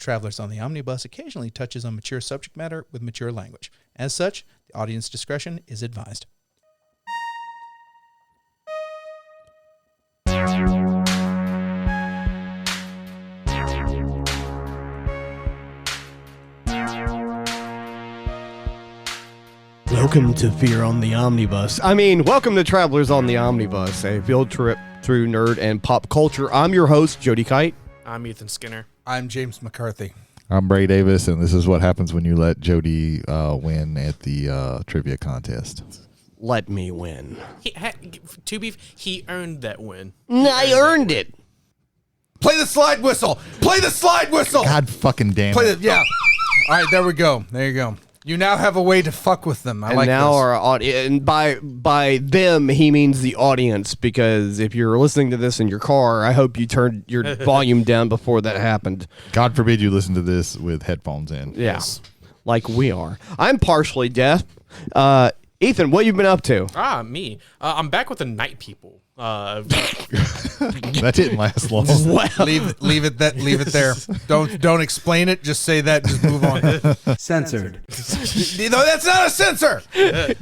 Travelers on the Omnibus occasionally touches on mature subject matter with mature language. As such, the audience discretion is advised. Welcome to Fear on the Omnibus. Welcome to Travelers on the Omnibus, a field trip through nerd and pop culture. I'm your host, Jody Kight. I'm Ethan Skinner. I'm James McCarthy. I'm Brady Davis, and this is what happens when you let Jody win at the trivia contest. Let me win. He earned that win. I earned it. Play the slide whistle. Play the slide whistle. God fucking damn it. Yeah. All right, there we go. There you go. You now have a way to fuck with them. I like this. Our audience, and by them, he means the audience, because if you're listening to this in your car, I hope you turned your volume down before that happened. God forbid you listen to this with headphones in. Yes, like we are. I'm partially deaf. Ethan, what you been up to? Me. I'm back with the Night People. That didn't last long. Well, leave it there. Don't explain it. Just say that. Just move on. Censored. No, that's not a censor.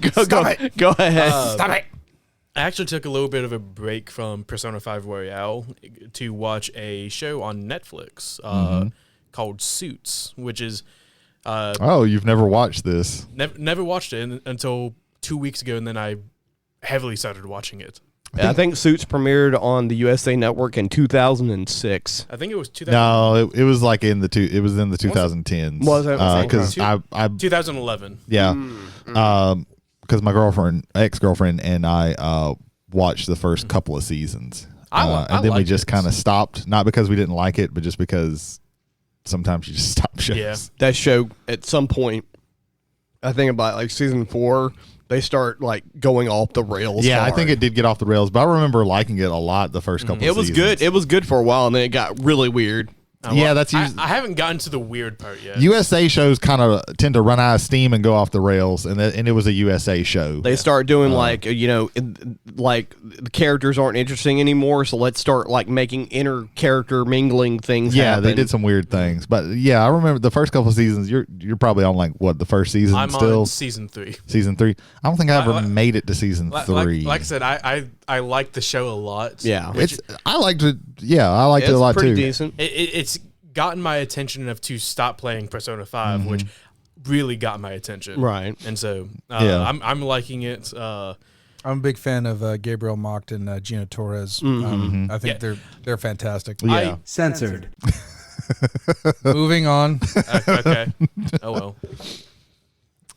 Go ahead. Stop it. I actually took a little bit of a break from Persona 5 Royale to watch a show on Netflix called Suits, which is... oh, you've never watched this? Never watched it until 2 weeks ago, and then I heavily started watching it. I think Suits premiered on the USA Network in 2006. I think it was 2000. No, it was like in the 2010s. Was it? Because I 2011. Yeah. Because my ex-girlfriend, and I watched the first couple of seasons, and then we just kind of stopped. Not because we didn't like it, but just because sometimes you just stop shows. Yeah. That show at some point, I think about like season 4. They start like going off the rails. Yeah, hard. I think it did get off the rails, but I remember liking it a lot the first couple of seasons. It was good. It was good for a while, and then it got really weird. Yeah, that's usually... I haven't gotten to the weird part yet. USA shows kind of tend to run out of steam and go off the rails, and it was a USA show. They start doing like the characters aren't interesting anymore, so let's start like making inner character mingling things. Yeah, they did some weird things, but yeah, I remember the first couple of seasons. You're probably on like what, the first season? I'm still on season 3. Season 3. I don't think I ever made it to season 3. Like I said, I like the show a lot. Yeah, I liked it. Yeah, I liked it a lot too. Pretty decent. It's gotten my attention enough to stop playing Persona 5, which really got my attention. Right. And so Yeah. I'm liking it. I'm a big fan of Gabriel Macht and Gina Torres. I think they're fantastic. Yeah. Censored. Moving on. Okay. Oh well.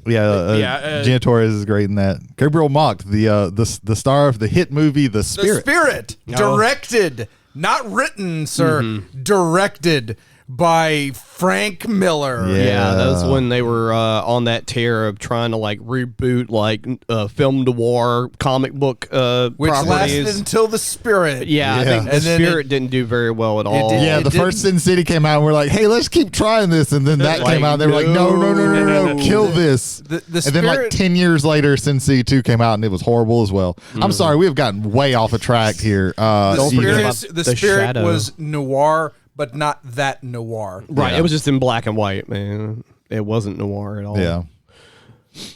Yeah, Gina Torres is great in that. Gabriel Macht, the star of the hit movie The Spirit. The Spirit, directed, not written, sir, directed by Frank Miller. Yeah, that was when they were on that tear of trying to like reboot like film noir comic book which properties. lasted until The Spirit. Yeah, I think The Spirit didn't do very well at all. The first Sin City came out, and we're like, hey, let's keep trying this. And then that came out, and they were like, no, kill this. The and Spirit, then like 10 years later, Sin City 2 came out, and it was horrible as well. I'm sorry, we've gotten way off a track here. The Spirit was noir, but not that noir. Right, it was just in black and white, man. It wasn't noir at all. Yeah.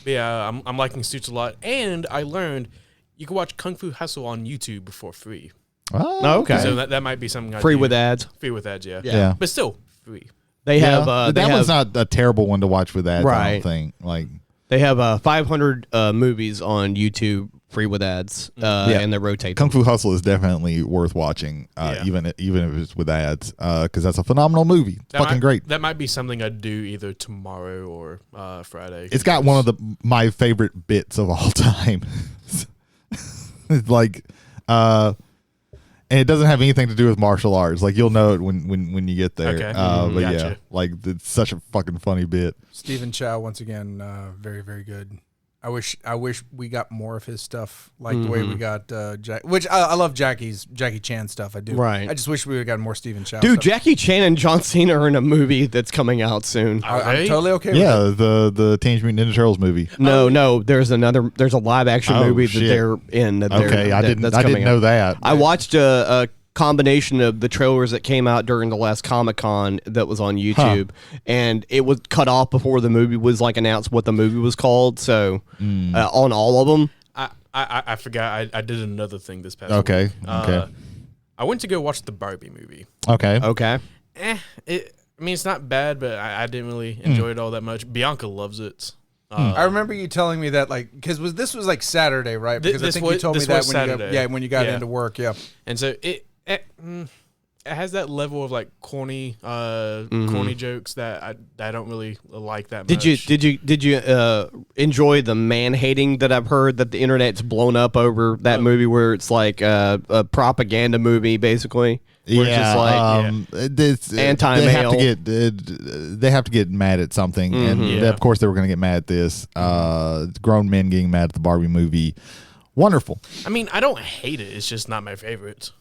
Yeah, I'm liking Suits a lot, and I learned you can watch Kung Fu Hustle on YouTube for free. Oh, okay. So that might be something free with ads. Free with ads, Yeah. But still free. They have that one's not a terrible one to watch with ads. Right. I don't think. Like, they have 500 movies on YouTube free with ads, and they rotate. Kung Fu Hustle is definitely worth watching, even if it's with ads, because that's a phenomenal movie. It's great. That might be something I'd do either tomorrow or Friday. It's got one of my favorite bits of all time. It's like, and it doesn't have anything to do with martial arts. Like, you'll know it when you get there. Okay. But Gotcha. yeah, like, it's such a fucking funny bit. Stephen Chow, once again, very, very good. I wish we got more of his stuff, like the way we got which I love Jackie Chan stuff. I do. Right. I just wish we would have gotten more Stephen Chow. Dude, stuff. Jackie Chan and John Cena are in a movie that's coming out soon. I'm totally okay with Yeah, that. the Teenage Mutant Ninja Turtles movie. No, there's a live action movie shit. that they're in. Okay, I didn't know that. I watched a combination of the trailers that came out during the last Comic-Con that was on YouTube, and it was cut off before the movie was like announced what the movie was called. So on all of them, I forgot. I did another thing this past Okay. week. Okay. I went to go watch the Barbie movie. Okay. okay. I mean, it's not bad, but I didn't really enjoy it all that much. Bianca loves it. I remember you telling me that, like, because this was like Saturday, right? Because I think you told me that when you got into work, yeah. And so it has that level of like corny jokes that I don't really like that much. Did you enjoy the man hating that I've heard that the internet's blown up over that movie, where it's like a propaganda movie basically? Where it's just like anti-male. They have to get mad at something, and of course they were going to get mad at this. Grown men getting mad at the Barbie movie. Wonderful. I mean, I don't hate it. It's just not my favorite.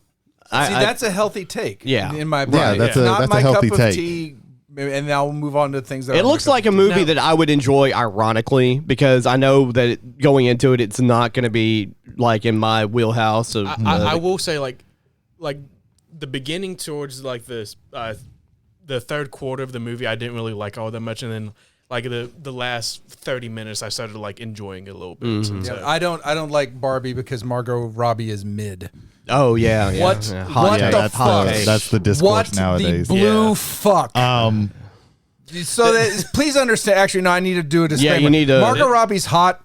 That's a healthy take. Yeah. In my opinion. Yeah, that's not a my healthy cup take. of tea. And now we'll move on to things that It looks like a movie that I would enjoy, ironically, because I know that going into it, it's not going to be like in my wheelhouse. Of, I will say, like the beginning towards like this, the third quarter of the movie, I didn't really like all that much, and then like the last 30 minutes, I started like enjoying it a little bit. Mm-hmm. So. I don't like Barbie because Margot Robbie is mid. Oh yeah, yeah. What? Yeah. What yeah, the that's fuck? That's the discourse What nowadays. the blue fuck? So please understand. Actually, no, I need to do a disclaimer. Yeah, you need to. Margot Robbie's hot.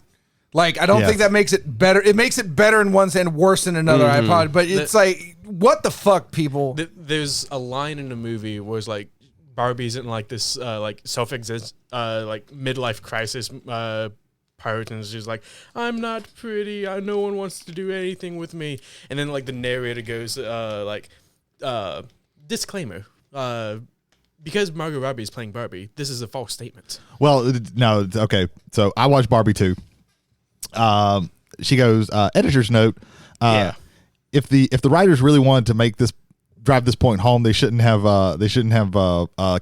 Like, I don't think that makes it better. It makes it better in one sense, worse in another. I apologize, but it's like, what the fuck, people? There's a line in the movie where it's like Barbie's in like this like self-exist like midlife crisis part, and she's like, I'm not pretty. No one wants to do anything with me. And then like the narrator goes disclaimer. Because Margot Robbie is playing Barbie, this is a false statement. Well, no, okay. So I watched Barbie 2. She goes, editor's note. If the writers really wanted to drive this point home, they shouldn't have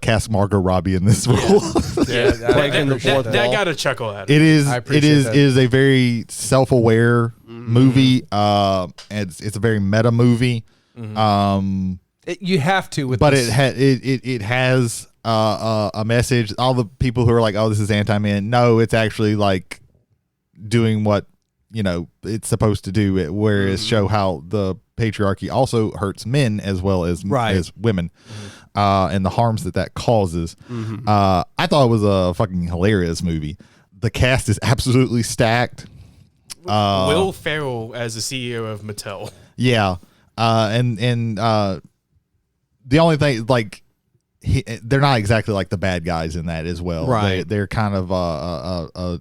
cast Margot Robbie in this role. That got a chuckle at it. It is a very self-aware movie. And it's a very meta movie. You have to with, but this. it has a message. All the people who are like, oh, this is anti-man. No, it's actually like doing what it's supposed to do, whereas show how the patriarchy also hurts men as well as women, and the harms that causes. I thought it was a fucking hilarious movie. The cast is absolutely stacked. Will Ferrell as the CEO of Mattel. Yeah, and the only thing, like, they're not exactly like the bad guys in that as well. Right. They're kind of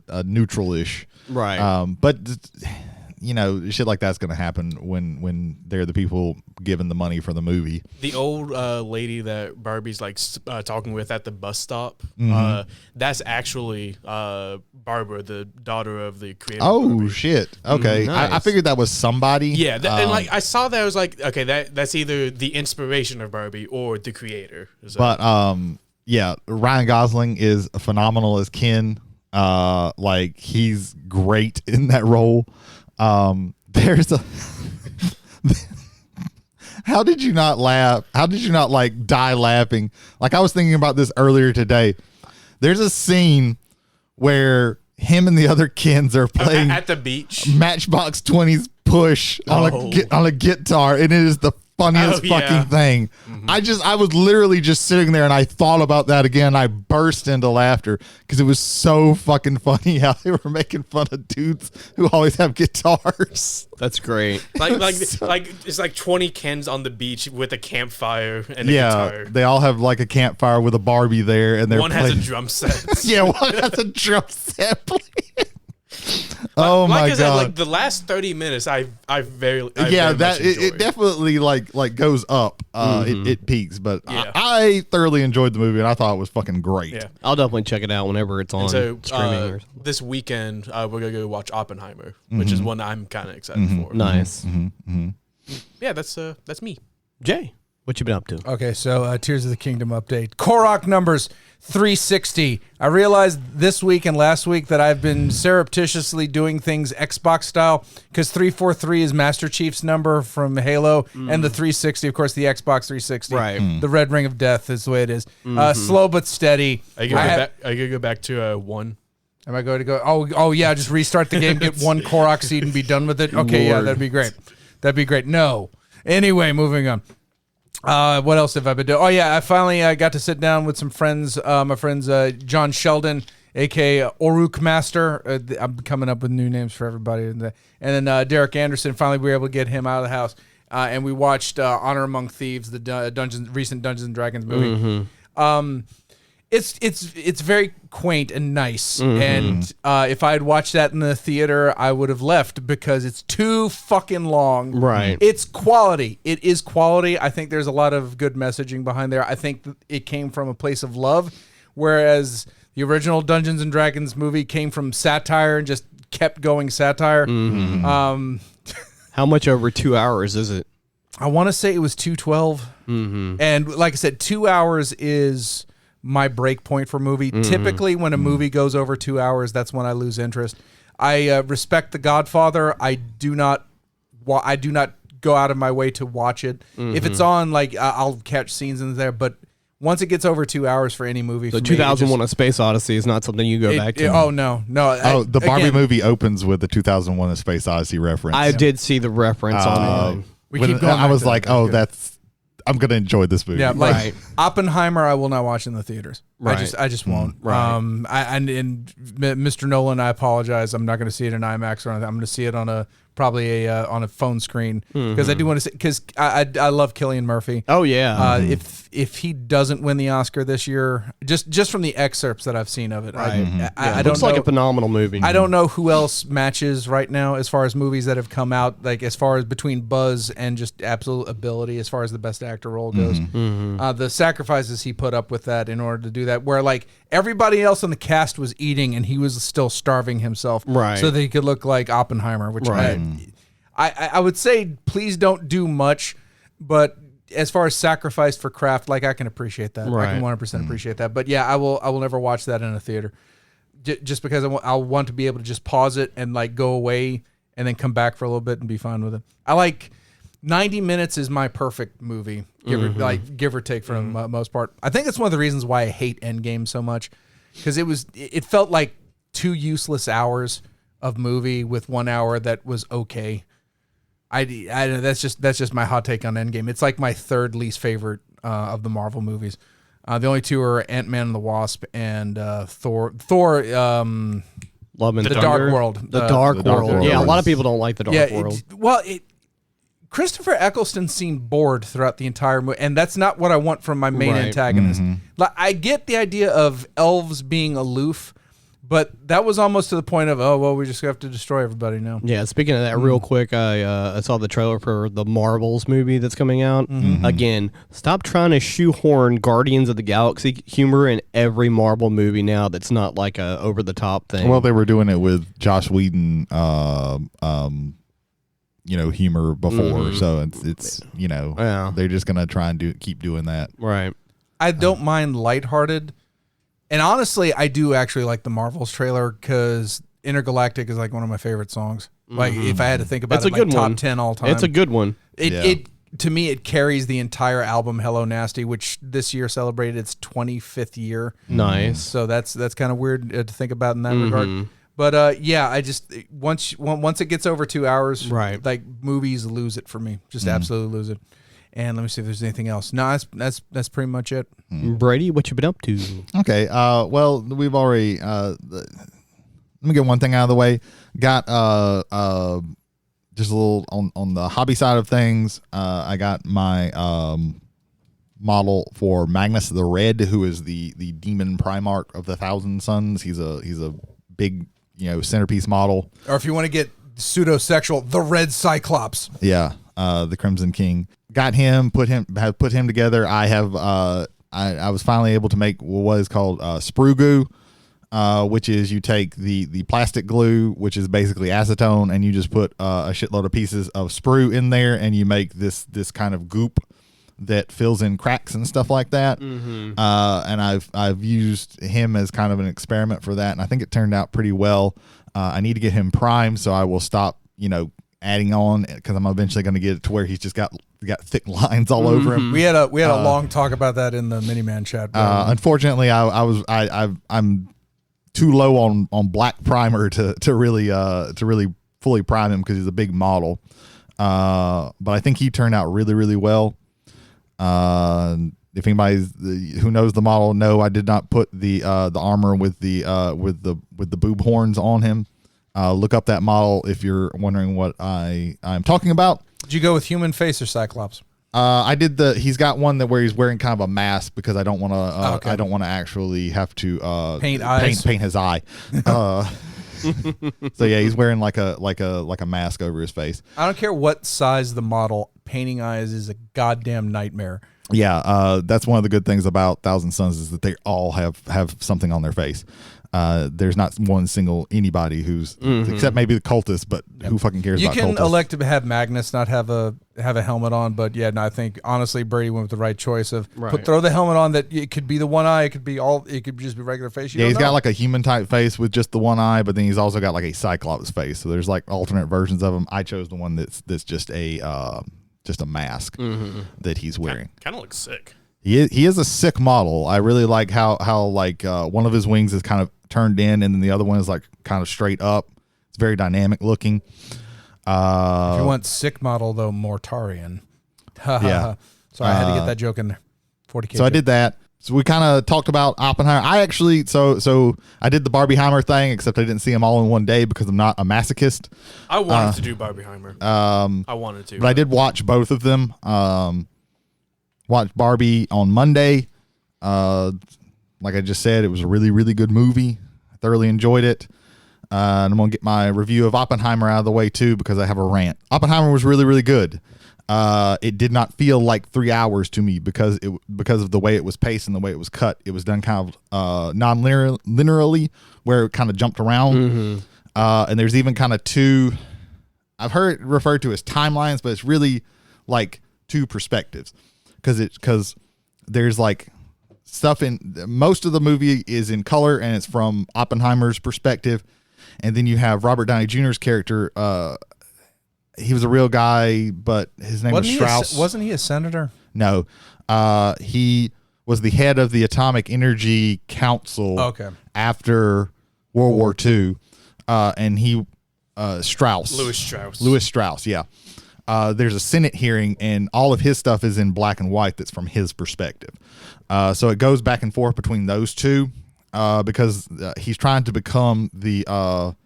a neutral-ish. Right. But shit like that's going to happen when they're the people given the money for the movie. The old lady that Barbie's like talking with at the bus stop, that's actually Barbara, the daughter of the creator. Oh, Barbie. shit. Okay. Nice. I figured that was somebody. Yeah, and like I saw that, I was like, okay, that's either the inspiration of Barbie or the creator. So. But yeah, Ryan Gosling is phenomenal as Ken. Like, he's great in that role. There's a how did you not laugh? How did you not like die laughing? Like, I was thinking about this earlier today. There's a scene where him and the other Kens are playing at the beach. Matchbox 20's Push on a guitar, and it is the funniest fucking thing. I was literally just sitting there and I thought about that again. I burst into laughter because it was so fucking funny how they were making fun of dudes who always have guitars. That's great. Like it's like 20 Kens on the beach with a campfire and a guitar. They all have like a campfire with a Barbie there, and one has a drum set. Yeah, one has a drum set. Oh my I said, god! like the last 30 minutes, I very much it definitely like goes up. It peaks, but I thoroughly enjoyed the movie and I thought it was fucking great. Yeah, I'll definitely check it out whenever it's on streaming. This weekend, we're gonna go watch Oppenheimer, which is one I'm kind of excited for. Nice. Yeah, that's me. Jay. What you been up to? Okay, so Tears of the Kingdom update. Korok numbers 360. I realized this week and last week that I've been surreptitiously doing things Xbox style because 343 is Master Chief's number from Halo, and the 360, of course, the Xbox 360. Right. The Red Ring of Death is the way it is. Slow but steady. I gotta go back to 1. Am I going to go? Oh yeah, just restart the game, get one Korok seed, and be done with it. Okay, yeah, that'd be great. That'd be great. No. Anyway, moving on. What else have I been doing? Oh yeah, I finally got to sit down with some friends. My friends John Sheldon, aka Oruk Master. I'm coming up with new names for everybody, and then Derek Anderson. Finally, we were able to get him out of the house, and we watched Honor Among Thieves, the recent Dungeons and Dragons movie. It's very quaint and nice, and if I had watched that in the theater, I would have left because it's too fucking long. Right. It's quality. It is quality. I think there's a lot of good messaging behind there. I think it came from a place of love, whereas the original Dungeons and Dragons movie came from satire and just kept going satire. How much over 2 hours is it? I want to say it was 212, and like I said, 2 hours is my break point for movie. Typically when a movie goes over 2 hours, that's when I lose interest. I respect The Godfather. I do not go out of my way to watch it. If it's on, like, I'll catch scenes in there, but once it gets over 2 hours for any movie, so 2001 A Space Odyssey is not something you go back to. No. The Barbie movie opens with the 2001 A Space Odyssey reference. I did see the reference on it. We keep going. I was like, I'm gonna enjoy this movie. Yeah, like Oppenheimer, I will not watch in the theaters. Right. I just won't. Right. And Mr. Nolan, I apologize. I'm not going to see it in IMAX or anything. I'm going to see it on a phone screen because I do want to see, because I love Cillian Murphy. Oh yeah. If he doesn't win the Oscar this year, just from the excerpts that I've seen of it, Right. I looks don't like know, a phenomenal movie. I don't know who else matches right now as far as movies that have come out, like as far as between buzz and just absolute ability as far as the best actor role goes. The sacrifices he put up with that in order to do that, where like everybody else on the cast was eating and he was still starving himself, right, so that he could look like Oppenheimer, which I would say please don't do much, but as far as sacrifice for craft, like I can appreciate that. Right. I can 100% appreciate that. But yeah, I will never watch that in a theater, just because I'll want to be able to just pause it and like go away and then come back for a little bit and be fine with it. I like 90 minutes is my perfect movie, give or take for the most part. I think that's one of the reasons why I hate Endgame so much, because it felt like 2 useless hours of movie with 1 hour that was okay. I that's just my hot take on Endgame. It's like my third least favorite of the Marvel movies. The only two are Ant-Man and the Wasp and Thor. Love and the Dark World. The Dark World. Yeah, a lot of people don't like the Dark World. Christopher Eccleston seemed bored throughout the entire movie, and that's not what I want from my main antagonist. Like, I get the idea of elves being aloof, but that was almost to the point of, oh, well, we just have to destroy everybody now. Yeah, speaking of that, real quick, I saw the trailer for the Marvels movie that's coming out. Again, stop trying to shoehorn Guardians of the Galaxy humor in every Marvel movie now that's not like a over-the-top thing. Well, they were doing it with Joss Whedon, humor before, so it's they're just going to try and keep doing that. Right. I don't mind lighthearted. And honestly, I do actually like the Marvels trailer because Intergalactic is like one of my favorite songs. Like if I had to think about it, like top 10 all time. It's a good one. It to me, it carries the entire album Hello Nasty, which this year celebrated its 25th year. Nice. So that's kind of weird to think about in that regard. But I just once it gets over 2 hours, right, like movies lose it for me. Just absolutely lose it. And let me see if there's anything else. No, that's pretty much it. Brady, what you been up to? Okay. Well, we've already. Let me get one thing out of the way. Got just a little on the hobby side of things. I got my model for Magnus the Red, who is the demon Primarch of the Thousand Suns. He's a big centerpiece model. Or if you want to get pseudo-sexual, the Red Cyclops. Yeah, the Crimson King. Got him, put him together. I have I was finally able to make what is called sprue goo, which is you take the plastic glue, which is basically acetone, and you just put a shitload of pieces of sprue in there, and you make this kind of goop that fills in cracks and stuff like that. And I've used him as kind of an experiment for that, and I think it turned out pretty well. I need to get him primed, so I will stop, adding on, because I'm eventually going to get it to where he's just got thick lines all over him. We had a long talk about that in the Miniman chat. Unfortunately, I'm too low on black primer to really fully prime him because he's a big model. But I think he turned out really, really well. If anybody who knows the model, no, I did not put the armor with the boob horns on him. Look up that model if you're wondering what I'm talking about. Did you go with human face or Cyclops? I did he's got one where he's wearing kind of a mask because I don't want to I don't want to actually have to paint his eye. So yeah, he's wearing like a mask over his face. I don't care what size the model, painting eyes is a goddamn nightmare. Yeah, that's one of the good things about Thousand Sons is that they all have something on their face. There's not one single anybody who's except maybe the cultists, but who fucking cares about cultists? You can elect to have Magnus not have a helmet on, but yeah, no, I think honestly Brady went with the right choice of throw the helmet on. That it could be the one eye, it could just be regular face. He's got like a human type face with just the one eye, but then he's also got like a Cyclops face. So there's like alternate versions of him. I chose the one that's just a mask that he's wearing. Kind of looks sick. He is a sick model. I really like how one of his wings is kind of turned in, and then the other one is like kind of straight up. It's very dynamic looking. If you want sick model though, Mortarian. Yeah. Sorry, I had to get that joke in there. 40K. So I did that. So we kind of talked about Oppenheimer. I actually so I did the Barbenheimer thing, except I didn't see them all in one day because I'm not a masochist. I wanted to do Barbenheimer. I wanted to, but I did watch both of them. Watched Barbie on Monday. Like I just said, it was a really, really good movie. I thoroughly enjoyed it. And I'm going to get my review of Oppenheimer out of the way, too, because I have a rant. Oppenheimer was really, really good. It did not feel like 3 hours to me because of the way it was paced and the way it was cut. It was done kind of non-linearly, where it kind of jumped around. And there's even kind of two, I've heard it referred to as timelines, but it's really like two perspectives. Because there's like stuff in most of the movie is in color and it's from Oppenheimer's perspective, and then you have Robert Downey Jr.'s character. He was a real guy, but his name was Strauss. Wasn't he a senator? No, he was the head of the Atomic Energy Council. Okay. After World War II, and he Strauss. Louis Strauss. Yeah. There's a Senate hearing, and all of his stuff is in black and white. That's from his perspective. So it goes back and forth between those two because he's trying to become the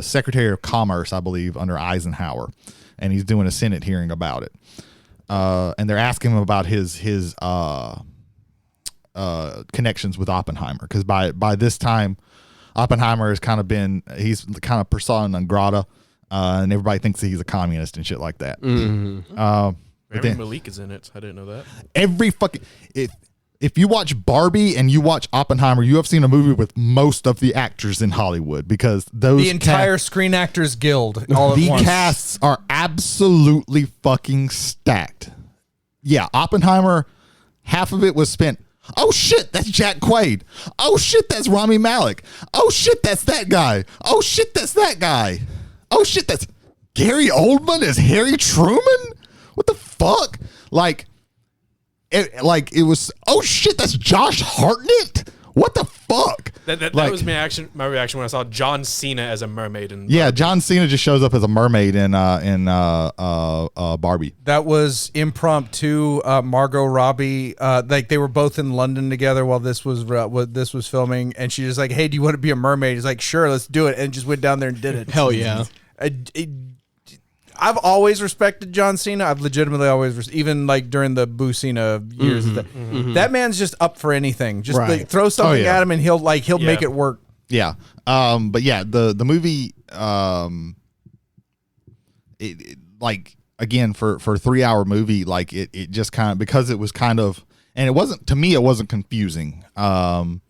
Secretary of Commerce, I believe, under Eisenhower, and he's doing a Senate hearing about it. And they're asking him about his connections with Oppenheimer, because by this time, Oppenheimer has kind of he's kind of persona non grata. And everybody thinks that he's a communist and shit like that. Malik is in it. I didn't know that. Every fucking if you watch Barbie and you watch Oppenheimer, you have seen a movie with most of the actors in Hollywood, because the entire Screen Actors Guild. All the at once. casts are absolutely fucking stacked. Yeah, Oppenheimer, half of it was spent. Oh shit, that's Jack Quaid. Oh shit, that's Rami Malek. Oh shit, that's that guy. Oh shit, that's that guy. Oh shit, that's Gary Oldman as Harry Truman? What the fuck? It was, oh shit, that's Josh Hartnett? What the fuck? That was my reaction when I saw John Cena as a mermaid. John Cena just shows up as a mermaid in Barbie. That was impromptu. Margot Robbie, they were both in London together while this was filming, and she was like, "Hey, do you want to be a mermaid?" He's like, "Sure, let's do it," and just went down there and did it. Hell yeah. I've always respected John Cena. I've legitimately always, even like during the Boo Cena years, that man's just up for anything. Just throw something at him and he'll make it work. Yeah. But yeah, the movie, again, for a 3 hour movie, like it just kind of, because it was kind of, and it wasn't, to me, it wasn't confusing. And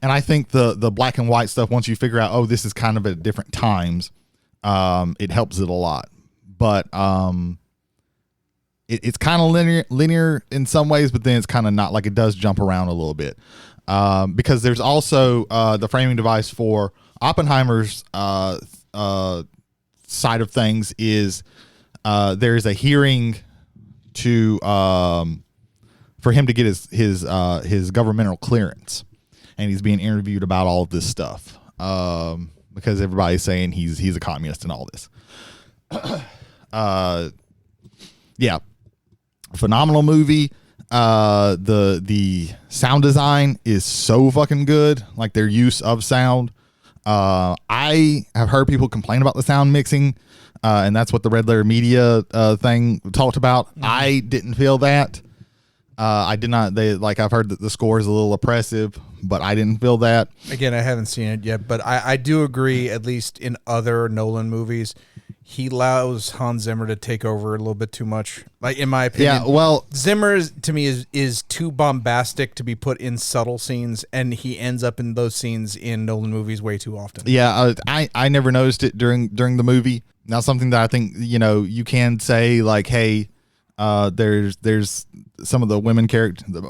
I think the black and white stuff, once you figure out, oh, this is kind of at different times, it helps it a lot. But it's kind of linear in some ways, but then it's kind of not. Like, it does jump around a little bit, because there's also the framing device for Oppenheimer's side of things is there's a hearing to for him to get his governmental clearance, and he's being interviewed about all of this stuff because everybody's saying he's a communist and all this. Yeah, phenomenal movie. The sound design is so fucking good, like their use of sound. I have heard people complain about the sound mixing, and that's what the Red Letter Media thing talked about. I didn't feel that. I did not. I've heard that the score is a little oppressive, but I didn't feel that. Again, I haven't seen it yet, but I do agree, at least in other Nolan movies, he allows Hans Zimmer to take over a little bit too much. Like, in my opinion. Yeah, well, Zimmer, to me, is too bombastic to be put in subtle scenes, and he ends up in those scenes in Nolan movies way too often. Yeah, I never noticed it during the movie. Now, something that I think, you can say, like, hey, there's some of the women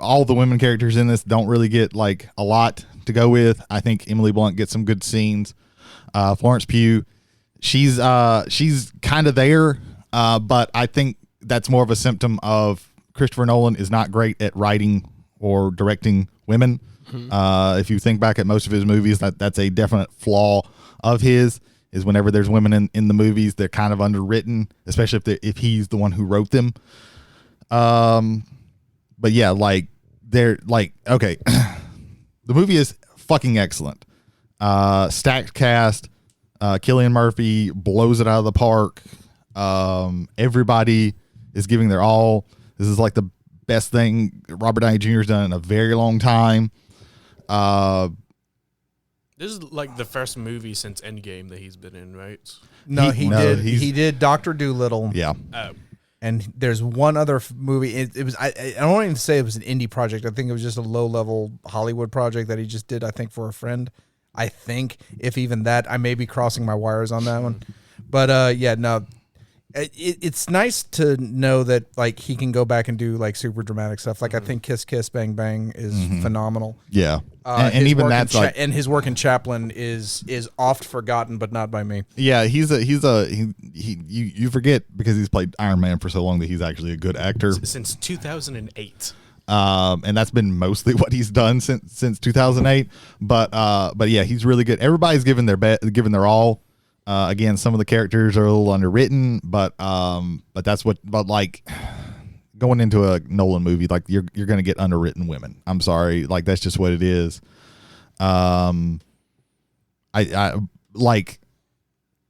all the women characters in this don't really get like a lot to go with. I think Emily Blunt gets some good scenes. Florence Pugh, she's kind of there, but I think that's more of a symptom of Christopher Nolan is not great at writing or directing women. If you think back at most of his movies, that's a definite flaw of his. Is whenever there's women in the movies, they're kind of underwritten, especially if he's the one who wrote them. But yeah, like they're like, okay, the movie is fucking excellent. Stacked cast. Cillian Murphy blows it out of the park. Everybody is giving their all. This is like the best thing Robert Downey Jr. has done in a very long time. This is like the first movie since Endgame that he's been in, right? No, he did Dr. Dolittle. Yeah. And there's one other movie. It was I don't even say it was an indie project. I think it was just a low level Hollywood project that he just did, I think, for a friend. I think, if even that, I may be crossing my wires on that one. But yeah, no, it's nice to know that like he can go back and do like super dramatic stuff. Like I think Kiss Kiss Bang Bang is phenomenal. Yeah, and even that's like, and his work in Chaplin is oft forgotten, but not by me. Yeah, you forget because he's played Iron Man for so long that he's actually a good actor since 2008. And that's been mostly what he's done since 2008. But yeah, he's really good. Everybody's given their all. Again, some of the characters are a little underwritten, but like going into a Nolan movie, like you're going to get underwritten women. I'm sorry. Like that's just what it is. I like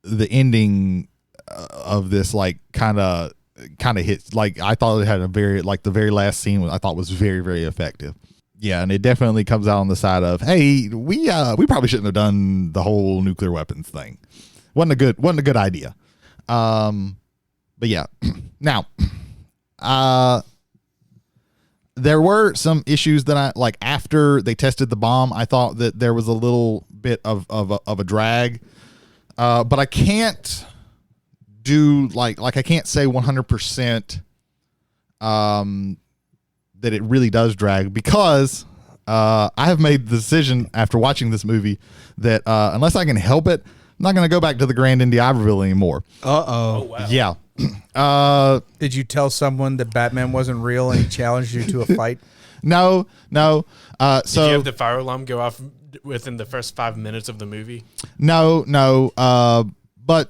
the ending of this, like kind of hits. Like I thought it had a the very last scene I thought was very, very effective. Yeah, and it definitely comes out on the side of, hey, we probably shouldn't have done the whole nuclear weapons thing. Wasn't a good idea. But yeah. Now, there were some issues that I like after they tested the bomb. I thought that there was a little bit of a drag. But I can't do like I can't say 100% that it really does drag, because I have made the decision after watching this movie that unless I can help it, I'm not going to go back to the Grand Indy Iberville anymore. Oh, wow. Yeah. Did you tell someone that Batman wasn't real and he challenged you to a fight? No. Did you have the fire alarm go off within the first 5 minutes of the movie? No. But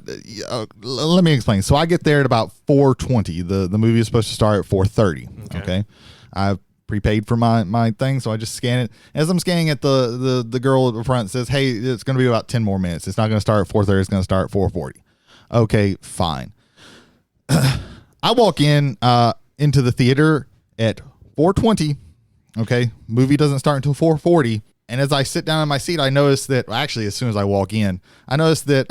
let me explain. So I get there at about 4:20. The movie is supposed to start at 4:30. Okay. I've prepaid for my thing, so I just scan it. As I'm scanning it, the girl at the front says, hey, it's going to be about 10 more minutes. It's not going to start at 4:30. It's going to start at 4:40. Okay, fine. I walk into the theater at 4:20. Okay, movie doesn't start until 4:40. And as I sit down in my seat, I notice that, actually, as soon as I walk in, I notice that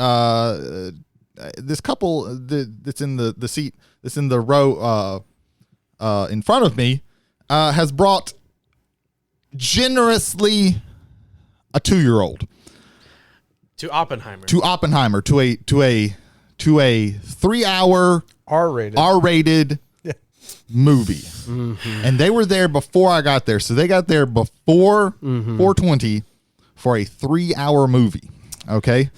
this couple that's in the seat, that's in the row in front of me, has brought generously a 2-year-old to Oppenheimer. To a 3-hour R-rated. movie. And they were there before I got there. So they got there before 4:20 for a 3-hour movie. Okay.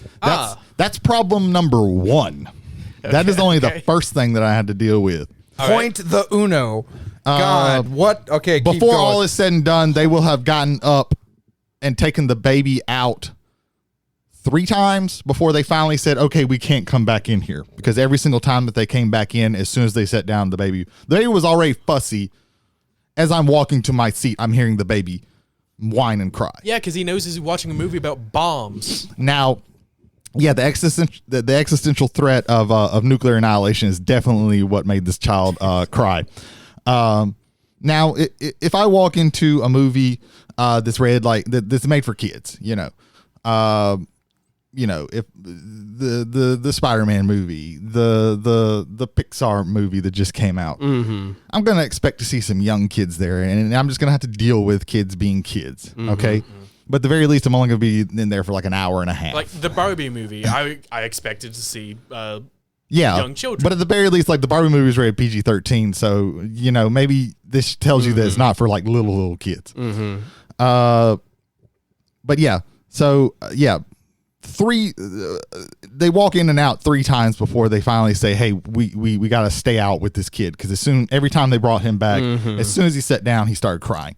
That's problem number one. That is only the first thing that I had to deal with. Point the uno. God, what? Okay, keep before going. all is said and done, they will have gotten up and taken the baby out 3 times before they finally said, okay, we can't come back in here. Because every single time that they came back in, as soon as they sat down, the baby was already fussy. As I'm walking to my seat, I'm hearing the baby whine and cry. Yeah, because he knows he's watching a movie about bombs. Now, yeah, the existential threat of nuclear annihilation is definitely what made this child cry. Now, if I walk into a movie that's rated like that's made for kids, if the Spider-Man movie, the Pixar movie that just came out, I'm gonna expect to see some young kids there, and I'm just gonna have to deal with kids being kids. Okay. But at the very least, I'm only going to be in there for like an hour and a half. Like the Barbie movie, I expected to see young children. But at the very least, like the Barbie movie is rated PG-13, so maybe this tells you that it's not for like little kids. But yeah, so they walk in and out 3 times before they finally say, hey, we got to stay out with this kid, because every time they brought him back, as soon as he sat down, he started crying,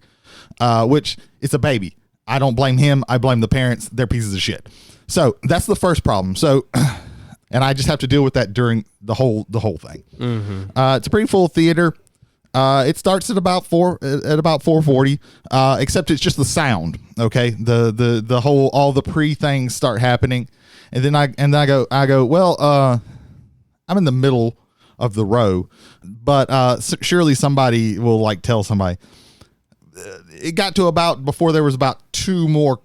which it's a baby. I don't blame him. I blame the parents. They're pieces of shit. So that's the first problem. So, and I just have to deal with that during the whole thing. It's a pretty full theater. It starts at about 4:40. Except it's just the sound. Okay, the whole all the pre things start happening, and then I go. Well, I'm in the middle of the row, but surely somebody will like tell somebody. It got to about before there was about 2 more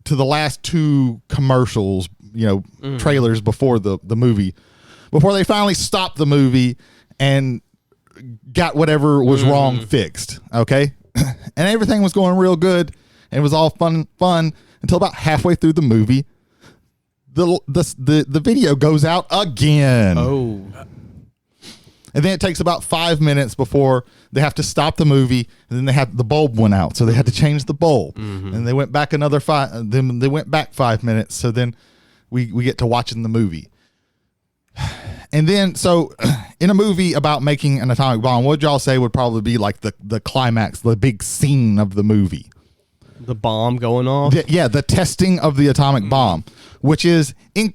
to the last 2 commercials, trailers before the movie, before they finally stopped the movie and got whatever was wrong fixed. Okay. And everything was going real good and it was all fun until about halfway through the movie. The video goes out again. Oh. And then it takes about 5 minutes before they have to stop the movie, and then the bulb went out, so they had to change the bulb. And they went back another 5. Then they went back 5 minutes. So then we get to watching the movie. And then so in a movie about making an atomic bomb, what would y'all say would probably be like the climax, the big scene of the movie? The bomb going off? The testing of the atomic bomb, which is an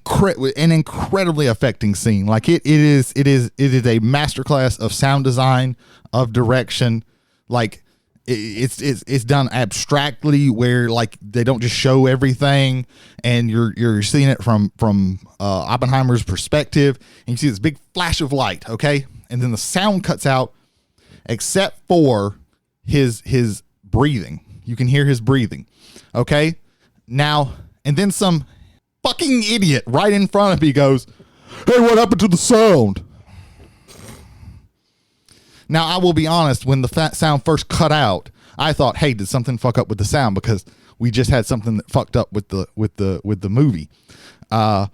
incredibly affecting scene. Like it is a masterclass of sound design, of direction. Like it's done abstractly, where like they don't just show everything, and you're seeing it from Oppenheimer's perspective, and you see this big flash of light, okay, and then the sound cuts out, except for his breathing. You can hear his breathing. Okay. Now, and then some fucking idiot right in front of me goes, hey, what happened to the sound? Now, I will be honest, when the sound first cut out, I thought, hey, did something fuck up with the sound? Because we just had something that fucked up with the movie. But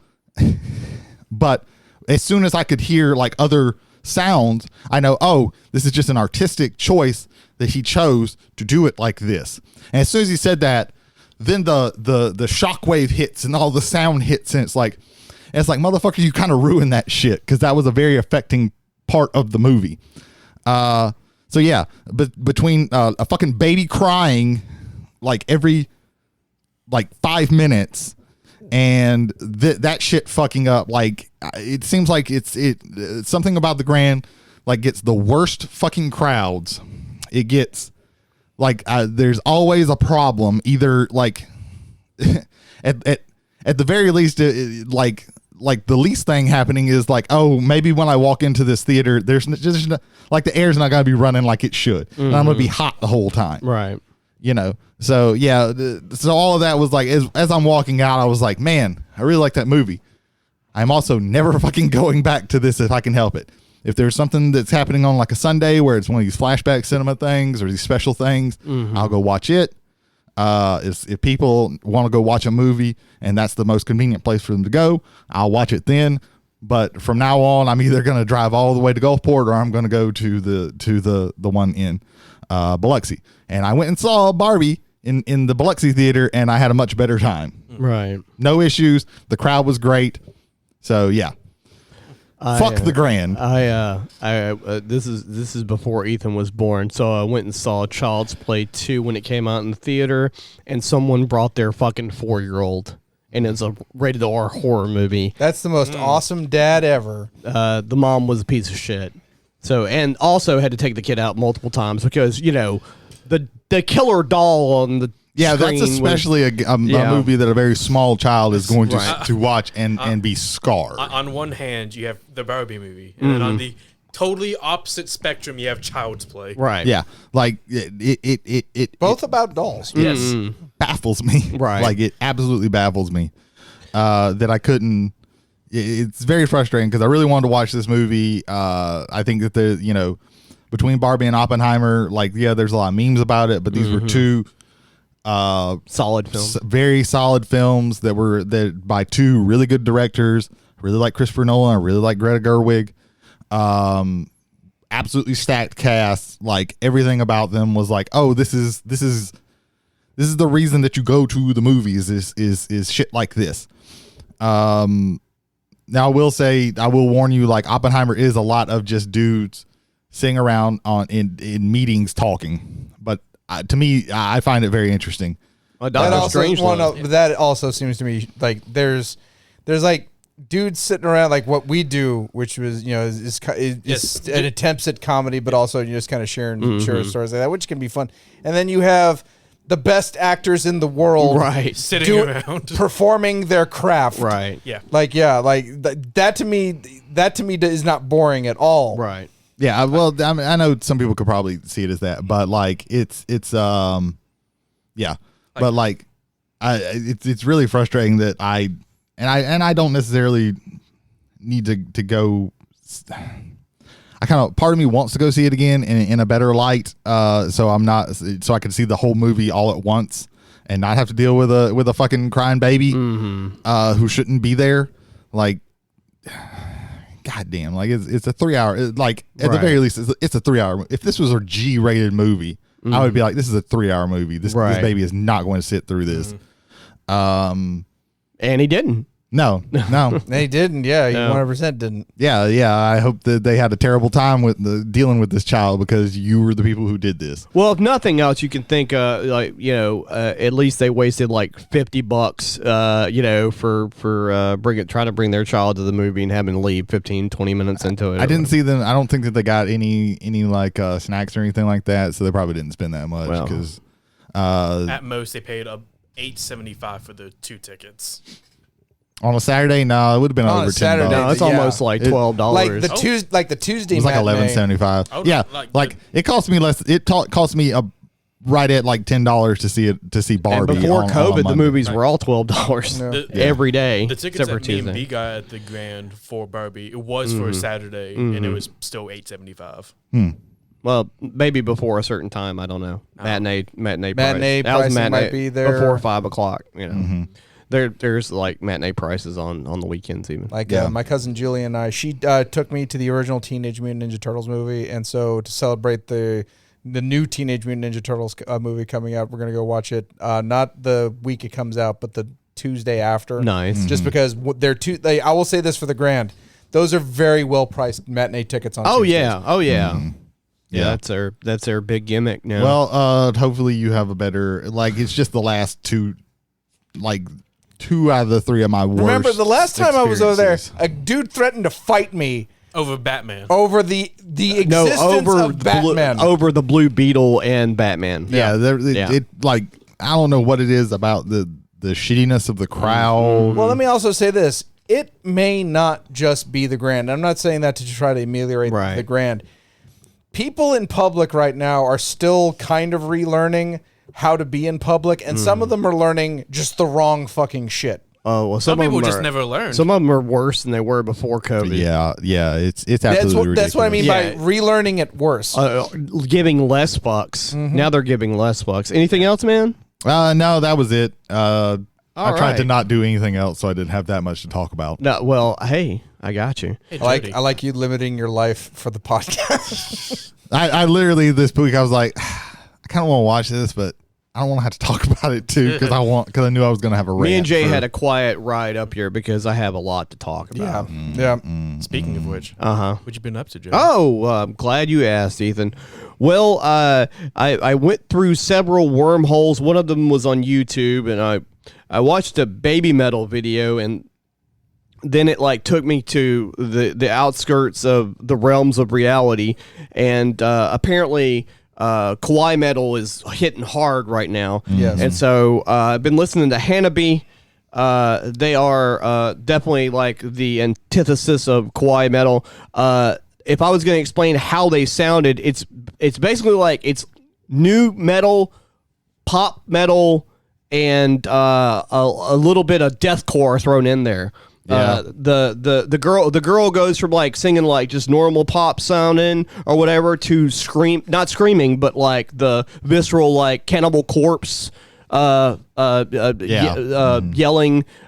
as soon as I could hear like other sounds, I know, oh, this is just an artistic choice that he chose to do it like this. And as soon as he said that, then the shockwave hits and all the sound hits, and it's like motherfucker, you kind of ruined that shit, because that was a very affecting part of the movie. So yeah, but between a fucking baby crying like every like 5 minutes and that shit fucking up, like it seems like it's something about the Grand like gets the worst fucking crowds. It gets like there's always a problem, either like at the very least like the least thing happening is like, oh, maybe when I walk into this theater, there's just like the air's not going to be running like it should, and I'm going to be hot the whole time, right? So yeah, so all of that was like, as I'm walking out, I was like, man, I really like that movie. I'm also never fucking going back to this if I can help it. If there's something that's happening on like a Sunday where it's one of these flashback cinema things or these special things, I'll go watch it. If people want to go watch a movie and that's the most convenient place for them to go, I'll watch it then. But from now on, I'm either going to drive all the way to Gulfport or I'm going to go to the one in Biloxi. And I went and saw Barbie in the Biloxi theater, and I had a much better time. Right. No issues. The crowd was great. So yeah. Fuck the Grand. This is before Ethan was born, so I went and saw Child's Play 2 when it came out in the theater, and someone brought their fucking 4-year-old, and it's a rated R horror movie. That's the most awesome dad ever. The mom was a piece of shit. So, and also had to take the kid out multiple times because, you know, the killer doll on the that's especially a movie that a very small child is going to watch and be scarred. On one hand, you have the Barbie movie, and then on the totally opposite spectrum, you have Child's Play. Right. Yeah. Like it Both about dolls. Yes. baffles me. Right. Like it absolutely baffles me that I couldn't. It's very frustrating because I really wanted to watch this movie. I think that between Barbie and Oppenheimer, like there's a lot of memes about it, but these were two solid films, very solid films that by two really good directors. I really like Christopher Nolan. I really like Greta Gerwig. Absolutely stacked cast. Like everything about them was like, oh, this is the reason that you go to the movies is shit like this. Now I will warn you, like Oppenheimer is a lot of just dudes sitting around in meetings talking, but to me, I find it very interesting. That also seems to me like there's like dudes sitting around like what we do, which was is an attempts at comedy, but also just kind of sharing stories like that, which can be fun. And then you have the best actors in the world, right, sitting around performing their craft, right? Yeah, that to me is not boring at all, right? Yeah, well, I know some people could probably see it as that, but like it's but like it's really frustrating that I don't necessarily need to go. Part of me wants to go see it again in a better light, so I can see the whole movie all at once and not have to deal with a fucking crying baby who shouldn't be there. Like, goddamn, like it's a 3 hour. Like at the very least, it's a 3 hour. If this was a G-rated movie, I would be like, this is a 3 hour movie. This baby is not going to sit through this. And he didn't. No. They didn't. Yeah, he 100% didn't. Yeah. I hope that they had a terrible time with dealing with this child because you were the people who did this. Well, if nothing else, you can think, at least they wasted like $50, trying to bring their child to the movie and having to leave 15, 20 minutes into it. I didn't see them. I don't think that they got any like snacks or anything like that, so they probably didn't spend that much because at most they paid $8.75 for the 2 tickets. On a Saturday, no, it would have been over $10. No, it's almost like $12. Like the Tuesday, it was like $11.75. Yeah, like it cost me less. It cost me right at like $10 to see Barbie. And before COVID, the movies were all $12 every day. The tickets that me and B got at the Grand for Barbie, it was for a Saturday, and it was still $8.75. Well, maybe before a certain time, I don't know. Matinee price might be there before 5 o'clock. There's like matinee prices on the weekends even. Like my cousin Julie and I, she took me to the original Teenage Mutant Ninja Turtles movie, and so to celebrate the new Teenage Mutant Ninja Turtles movie coming out, we're gonna go watch it. Not the week it comes out, but the Tuesday after. Nice. Just because I will say this for the Grand, those are very well priced matinee tickets on. Tuesdays. Yeah, that's their big gimmick now. Well, hopefully you have a better it's just the last two out of the 3 of my worst. Remember the last time I was over there, a dude threatened to fight me over Batman. Over the existence of Batman. Over the Blue Beetle and Batman. Yeah, it I don't know what it is about the shittiness of the crowd. Well, let me also say this. It may not just be the Grand. I'm not saying that to try to ameliorate the Grand. People in public right now are still kind of relearning how to be in public, and some of them are learning just the wrong fucking shit. Oh, well, some people just never learn. Some of them are worse than they were before COVID. Yeah, it's absolutely ridiculous. That's what I mean by relearning it worse. Giving less fucks. Now they're giving less fucks. Anything else, man? No, that was it. I tried to not do anything else, so I didn't have that much to talk about. No, well, hey, I got you. Hey, I like you limiting your life for the podcast. I literally this week I was like, I kind of want to watch this, but I don't want to have to talk about it too because I knew I was going to have a rant. Me and Jay had a quiet ride up here because I have a lot to talk yeah. about. Yeah. Speaking of which, what you been up to, Jody? Oh, I'm glad you asked, Ethan. Well, I went through several wormholes. One of them was on YouTube, and I watched a BabyMetal video, and then it like took me to the outskirts of the realms of reality, and apparently Kawaii metal is hitting hard right now. Yes. And so I've been listening to Hanabi. They are definitely like the antithesis of Kawaii metal. If I was going to explain how they sounded, it's basically like it's new metal, pop metal, and a little bit of deathcore thrown in there. Yeah. The girl goes from like singing like just normal pop sounding or whatever to not screaming, but like the visceral like Cannibal Corpse yelling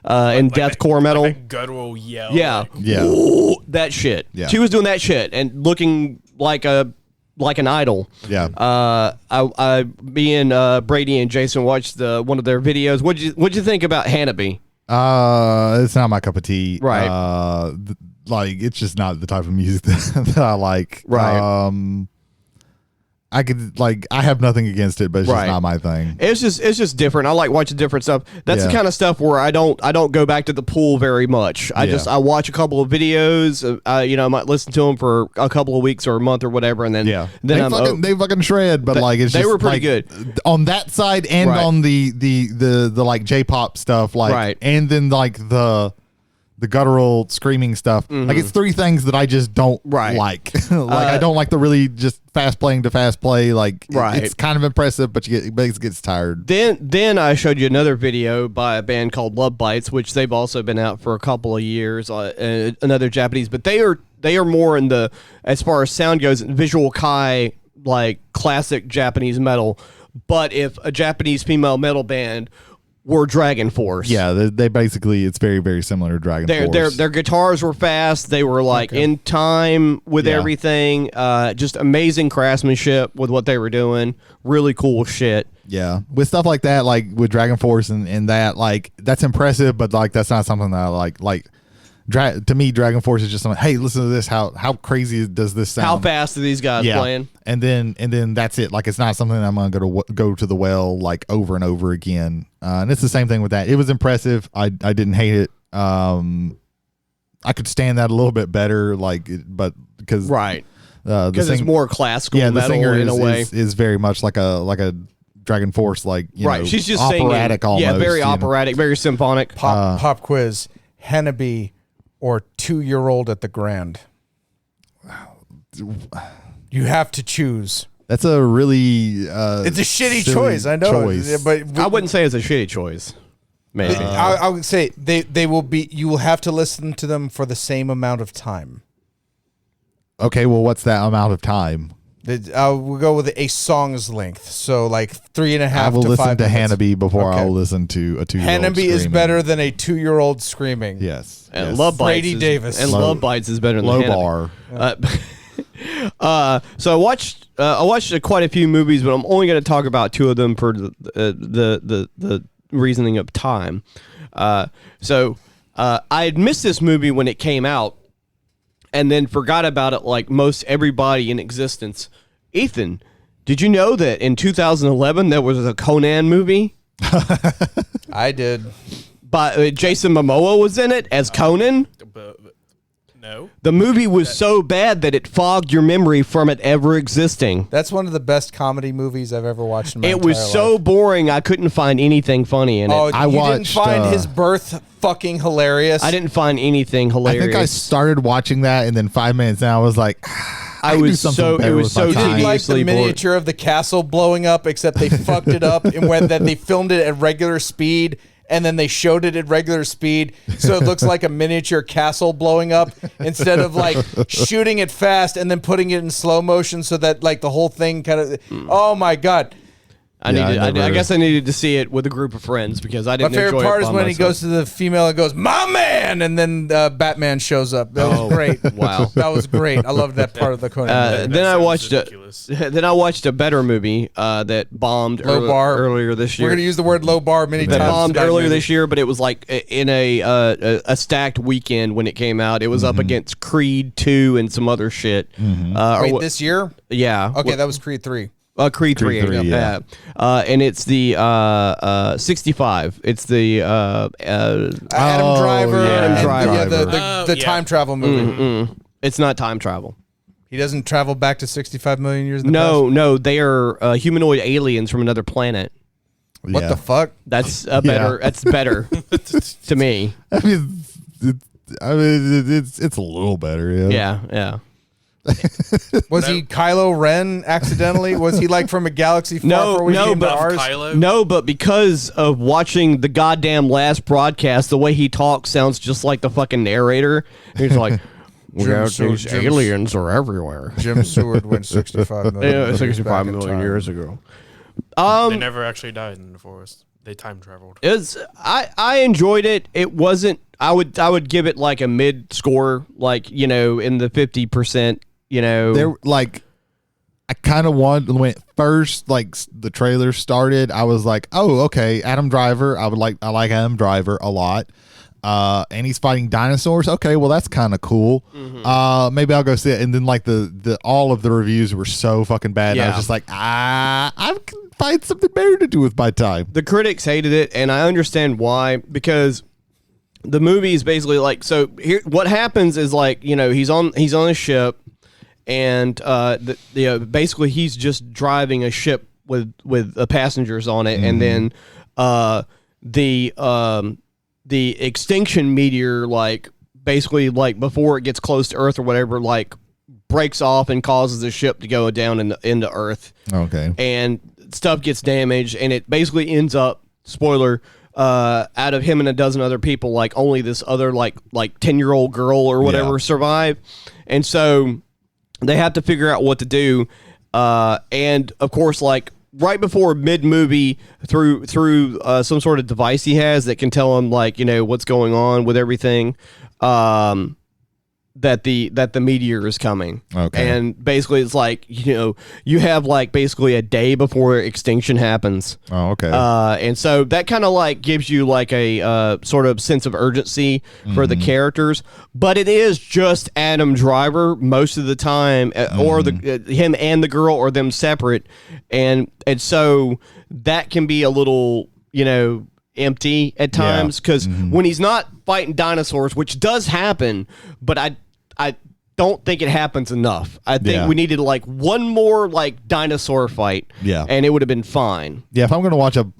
and deathcore metal. Like a guttural yell. Yeah. Yeah. Ooh, that shit. Yeah. She was doing that shit and looking like an idol. Yeah. Me and Brady and Jason watched one of their videos. What'd you think about Hanabi? It's not my cup of tea. Right. Like it's just not the type of music that I like. Right. I have nothing against it, but it's Right. just not my thing. It's just different. I like watching different stuff. That's the Yeah. kind of stuff where I don't go back to the pool very much. I watch a couple of videos. I might listen to them for a couple of weeks or a month or whatever, and then they fucking shred, but like it's they just were pretty like, good on that side and Right. on the like J-pop stuff, like Right. and then like the guttural screaming stuff. Like it's three things that I just don't Right. like. I don't like the really just fast playing to fast play. Like Right. it's kind of impressive, but it gets tired. Then I showed you another video by a band called Love Bites, which they've also been out for a couple of years. Another Japanese, but they are more in the, as far as sound goes, visual kai, like classic Japanese metal. But if a Japanese female metal band were Dragon Force, Yeah, they basically it's very very similar to Dragon Force. their guitars were fast. They were like in time with Yeah. everything. Just amazing craftsmanship with what they were doing. Really cool shit. Yeah, with stuff like that, like with Dragon Force and that, like that's impressive, but like that's not something that I like. To me, Dragon Force is just something. Hey, listen to this. How crazy does this sound? How fast are these guys playing? And then that's it. Like it's not something that I'm gonna go to the well like over and over again. And it's the same thing with that. It was impressive. I didn't hate it. I could stand that a little bit better, but because Right. Because it's more classical the metal singer in a way. is very much like a Dragon Force, like Right. She's just operatic singing. almost. Yeah, very operatic, very symphonic. Pop quiz. Hanabi or 2-year-old at the Grand? You have to choose. That's a really It's a shitty silly choice, I know. choice. But I wouldn't say it's a shitty choice. Maybe. I would say they will be. You will have to listen to them for the same amount of time. Okay, well, what's that amount of time? We'll go with a song's length. So like 3.5 I will to 5 listen to minutes. Hanabi before Okay. I will listen to a 2-year-old Hanabi is screaming. better than a 2-year-old screaming. Yes. And yes. Love Bites Brady Davis. And Low- Love Bites is better than Low Hanabi. bar. So I watched quite a few movies, but I'm only going to talk about two of them for the reasoning of time. So I had missed this movie when it came out, and then forgot about it like most everybody in existence. Ethan, did you know that in 2011 there was a Conan movie? I did. But Jason Momoa was in it as Conan. No. The movie was so bad that it fogged your memory from it ever existing. That's one of the best comedy movies I've ever watched in my It was entire so life. boring, I couldn't find anything funny in it. Oh, I you watched, didn't find his birth fucking hilarious? I didn't find anything I hilarious. think I started watching that, and then 5 minutes in, I was like, I could do was something so better it was with so my time. You didn't like the tediously bored. miniature of the castle blowing up, except they fucked it up and when that they filmed it at regular speed and then they showed it at regular speed, so it looks like a miniature castle blowing up instead of like shooting it fast and then putting it in slow motion so that like the whole thing kind of. Oh my god! I guess I needed to see it with a group of friends because I didn't. My favorite enjoy part it is by when he myself. goes to the female and goes, "My man," and then Batman shows up. That was great. Wow, that was great. I loved that part of the Conan. then I watched a better movie that bombed earlier this year. We're gonna use the word low bar many times. That bombed earlier this year, but it was like in a stacked weekend when it came out. It was up against Creed 2 and some other shit. Wait, this year? Yeah. Okay, that was Creed 3. Creed 3, yeah. And it's the 65. It's the Adam Driver. Adam Driver. Yeah, the time travel movie. It's not time travel. He doesn't travel back to 65 million years in the past? No, they are humanoid aliens from another planet. What the fuck? That's better. That's better to me. I mean, it's a little better. Yeah. Was he Kylo Ren accidentally? Was he like from a galaxy far away from ours? Kylo? No, but because of watching the goddamn last broadcast, the way he talks sounds just like the fucking narrator. He's like, these aliens are everywhere. Jim Seward went 65 million. 65 million years ago. They never actually died in the forest. They time traveled. I enjoyed it. It wasn't. I would give it like a mid score, like in the 50%. They're like, I kind of wanted when it first like the trailer started. I was like, oh, okay, Adam Driver. I like Adam Driver a lot. And he's fighting dinosaurs. Okay, well that's kind of cool. Maybe I'll go see it. And then like the all of the reviews were so fucking bad. I was just like, I can find something better to do with my time. The critics hated it, and I understand why, because the movie is basically like, so here what happens is like, he's on a ship, and basically he's just driving a ship with passengers on it, and then the extinction meteor, like basically like before it gets close to Earth or whatever, like breaks off and causes the ship to go down into Earth. Okay. And stuff gets damaged, and it basically ends up, spoiler, out of him and a dozen other people, like only this other like 10-year-old girl or whatever survive. And so they have to figure out what to do. And of course, like right before mid-movie, through some sort of device he has that can tell him like what's going on with everything, that the meteor is coming. Okay. And basically it's like you have like basically a day before extinction happens. Oh, okay. And so that kind of like gives you like a sort of sense of urgency for the characters, but it is just Adam Driver most of the time, or him and the girl, or them separate, and so that can be a little empty at times, because when he's not fighting dinosaurs, which does happen, but I don't think it happens enough. I think we needed like one more like dinosaur fight, and it would have been fine. Yeah, if I'm going to watch a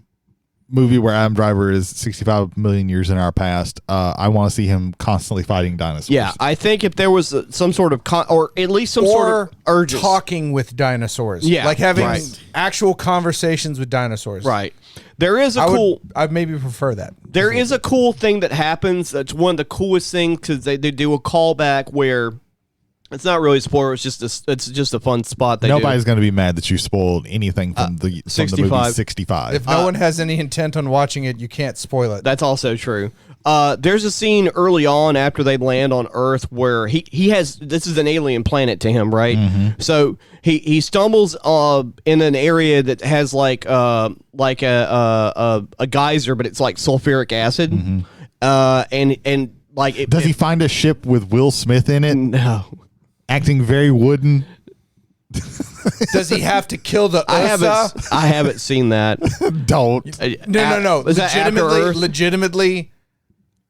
movie where Adam Driver is 65 million years in our past, I want to see him constantly fighting dinosaurs. Yeah, I think if there was some sort of or at least some sort of urgency. Talking with dinosaurs. Yeah, like having actual conversations with dinosaurs. Right. There is I'd maybe prefer that. There is a cool thing that happens. That's one of the coolest things, because they do a callback where it's not really a spoiler. It's just a fun spot. Nobody's going to be mad that you spoiled anything from the movie 65. If no one has any intent on watching it, you can't spoil it. That's also true. There's a scene early on after they land on Earth where he has, this is an alien planet to him, right? So he stumbles in an area that has like a geyser, but it's like sulfuric acid. And like does he find a ship with Will Smith in it? No. Acting very wooden. Does he have to kill the Ursa? I haven't seen that. Don't. No. Is that after Earth? Legitimately,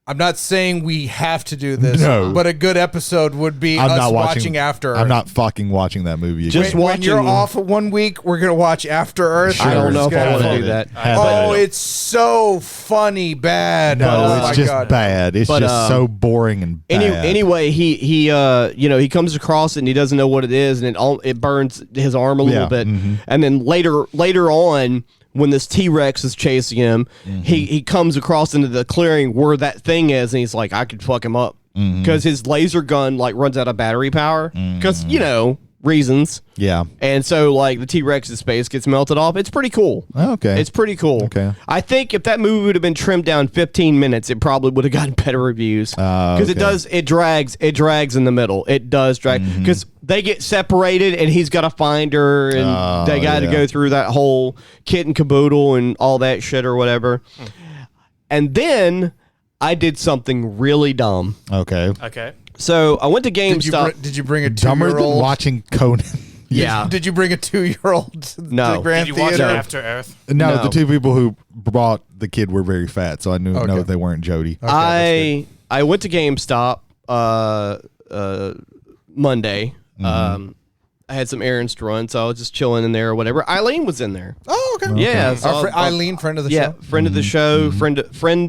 I'm not saying we have to do this, No. but a good episode would be I'm us not watching After Earth. I'm not fucking watching that movie again. Just when you're off 1 week, we're going to watch After Earth. Sure. I don't know if I want to do that. that. It's so funny bad. No, oh it's just bad. It's just so boring and bad. Anyway, he comes across it and he doesn't know what it is, and it burns his arm a little bit. And then later on, when this T-Rex is chasing him, he comes across into the clearing where that thing is, and he's like, I could fuck him up. Because his laser gun like runs out of battery power. Because, reasons. Yeah. And so, like, the T-Rex's face gets melted off. It's pretty cool. Okay. It's pretty cool. Okay. I think if that movie would have been trimmed down 15 minutes, it probably would have gotten better reviews. Because it drags in the middle. It does drag. Because they get separated, and he's got to find her, and they got to go through that whole kit and caboodle and all that shit or whatever. And then I did something really dumb. Okay. So I went to GameStop. Did you bring a Dumber than 2-year-old? watching Conan. Yeah. Did you bring a 2-year-old to No. the Grand Did you watch Theater? After Earth? No, the two people who brought the kid were very fat, so I know that they weren't Jody. I went to GameStop Monday. I had some errands to run, so I was just chilling in there or whatever. Eileen was in there. Oh, okay. Yeah, so Eileen, friend of the show. friend of the show, friend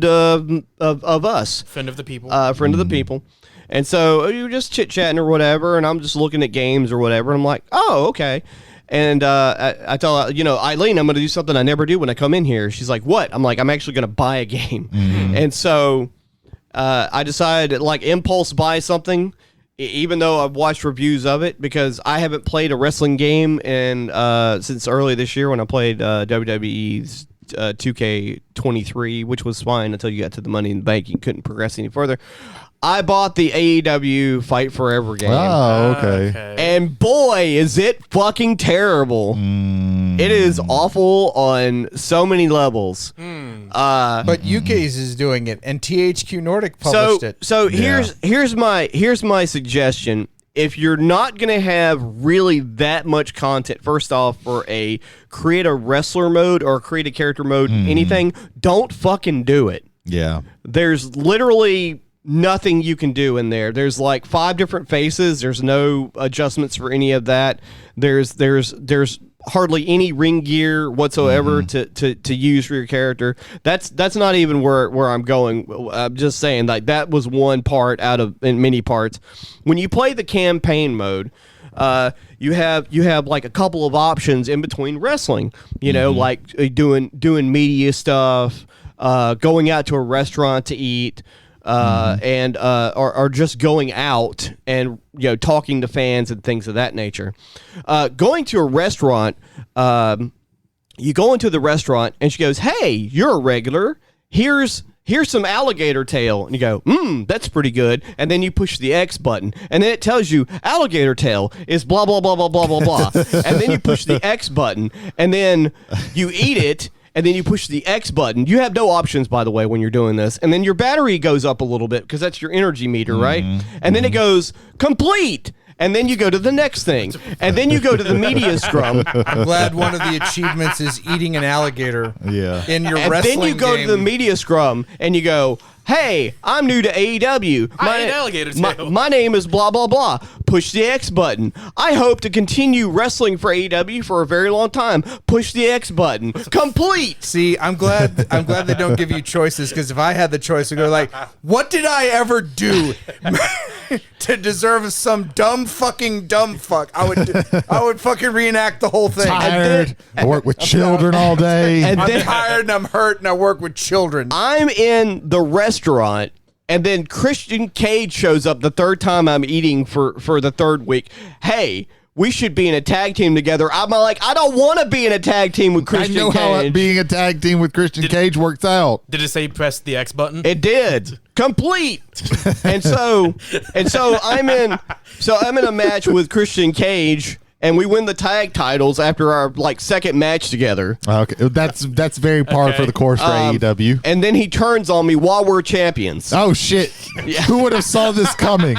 of us, Friend of the people. friend of the people. And so you were just chit chatting or whatever, and I'm just looking at games or whatever. And I'm like, oh, okay. And I tell her, Eileen, I'm going to do something I never do when I come in here. She's like, what? I'm like, I'm actually going to buy a game. And so I decided to like impulse buy something, even though I've watched reviews of it, because I haven't played a wrestling game since early this year when I played WWE's 2K23, which was fine until you got to the Money in the Bank. You couldn't progress any further. I bought the AEW Fight Forever game. Oh, okay. And boy, is it fucking terrible. It is awful on so many levels. But UK's is doing it, and THQ Nordic published it. So here's my suggestion. If you're not going to have really that much content, first off, for create a wrestler mode or create a character mode, anything, don't fucking do it. Yeah. There's literally nothing you can do in there. There's like 5 different faces. There's no adjustments for any of that. There's hardly any ring gear whatsoever to use for your character. That's not even where I'm going. I'm just saying, like, that was one part out of in many parts. When you play the campaign mode, you have like a couple of options in between wrestling. Like doing media stuff, going out to a restaurant to eat. And are just going out and talking to fans and things of that nature. Going to a restaurant, you go into the restaurant and she goes, "Hey, you're a regular. Here's some alligator tail," and you go, "That's pretty good." And then you push the X button, and then it tells you alligator tail is blah blah blah blah blah blah blah. And then you push the X button, and then you eat it. And then you push the X button. You have no options, by the way, when you're doing this. And then your battery goes up a little bit because that's your energy meter, right? And then it goes complete. And then you go to the next thing. And then you go to the media scrum. I'm glad one of the achievements is eating an alligator. Yeah. In your And wrestling then you go game. to the media scrum and you go, "Hey, I'm new to AEW. I ate alligator tail. My name is blah, blah, blah." Push the X button. "I hope to continue wrestling for AEW for a very long time." Push the X button. Complete. See, I'm glad they don't give you choices, because if I had the choice, I'd go like, what did I ever do to deserve some dumb fuck? I would fucking reenact the whole thing. Tired. I work with children all day. And I'm then tired and I'm hurt and I work with children. I'm in the restaurant, and then Christian Cage shows up the third time I'm eating for the third week. "Hey, we should be in a tag team together." I'm like, I don't want to be in a tag team with Christian I know how Cage. being a tag team with Christian Cage works out. Did it say press the X button? It did. Complete. and so I'm in a match with Christian Cage, and we win the tag titles after our second match together. Okay, that's very par for the course for AEW. And then he turns on me while we're champions. Oh shit! Who would have saw this coming?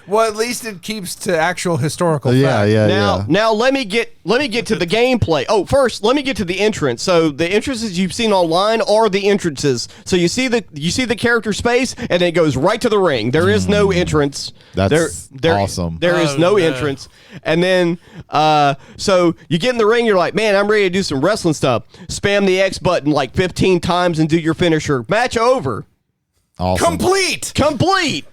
Well, at least it keeps to actual historical fact. Now let me get to the gameplay. Oh, first let me get to the entrance. So the entrances you've seen online are the entrances. So you see the character space, and then it goes right to the ring. There is no entrance. That's awesome. There is no entrance. And then so you get in the ring, you're like, "Man, I'm ready to do some wrestling stuff." Spam the X button like 15 times and do your finisher. Match over. Awesome. Complete.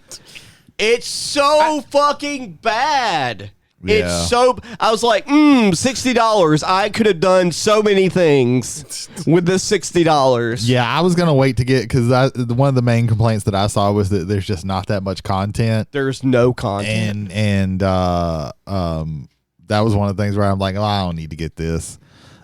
It's so fucking bad. Yeah. It's so. I was like, $60. I could have done so many things with this $60. Yeah, I was gonna wait to get, because one of the main complaints that I saw was that there's just not that much content. There's no content. And that was one of the things where I'm like, oh, I don't need to get this.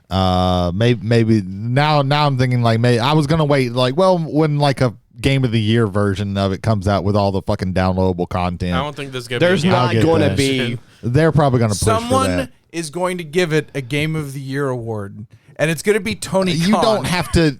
Maybe now I'm thinking like maybe I was gonna wait like when like a Game of the Year version of it comes out with all the fucking downloadable content. I don't think there's not going to be. They're probably gonna push Someone for that. is going to give it a Game of the Year award, and it's going to be Tony You Khan. don't have to,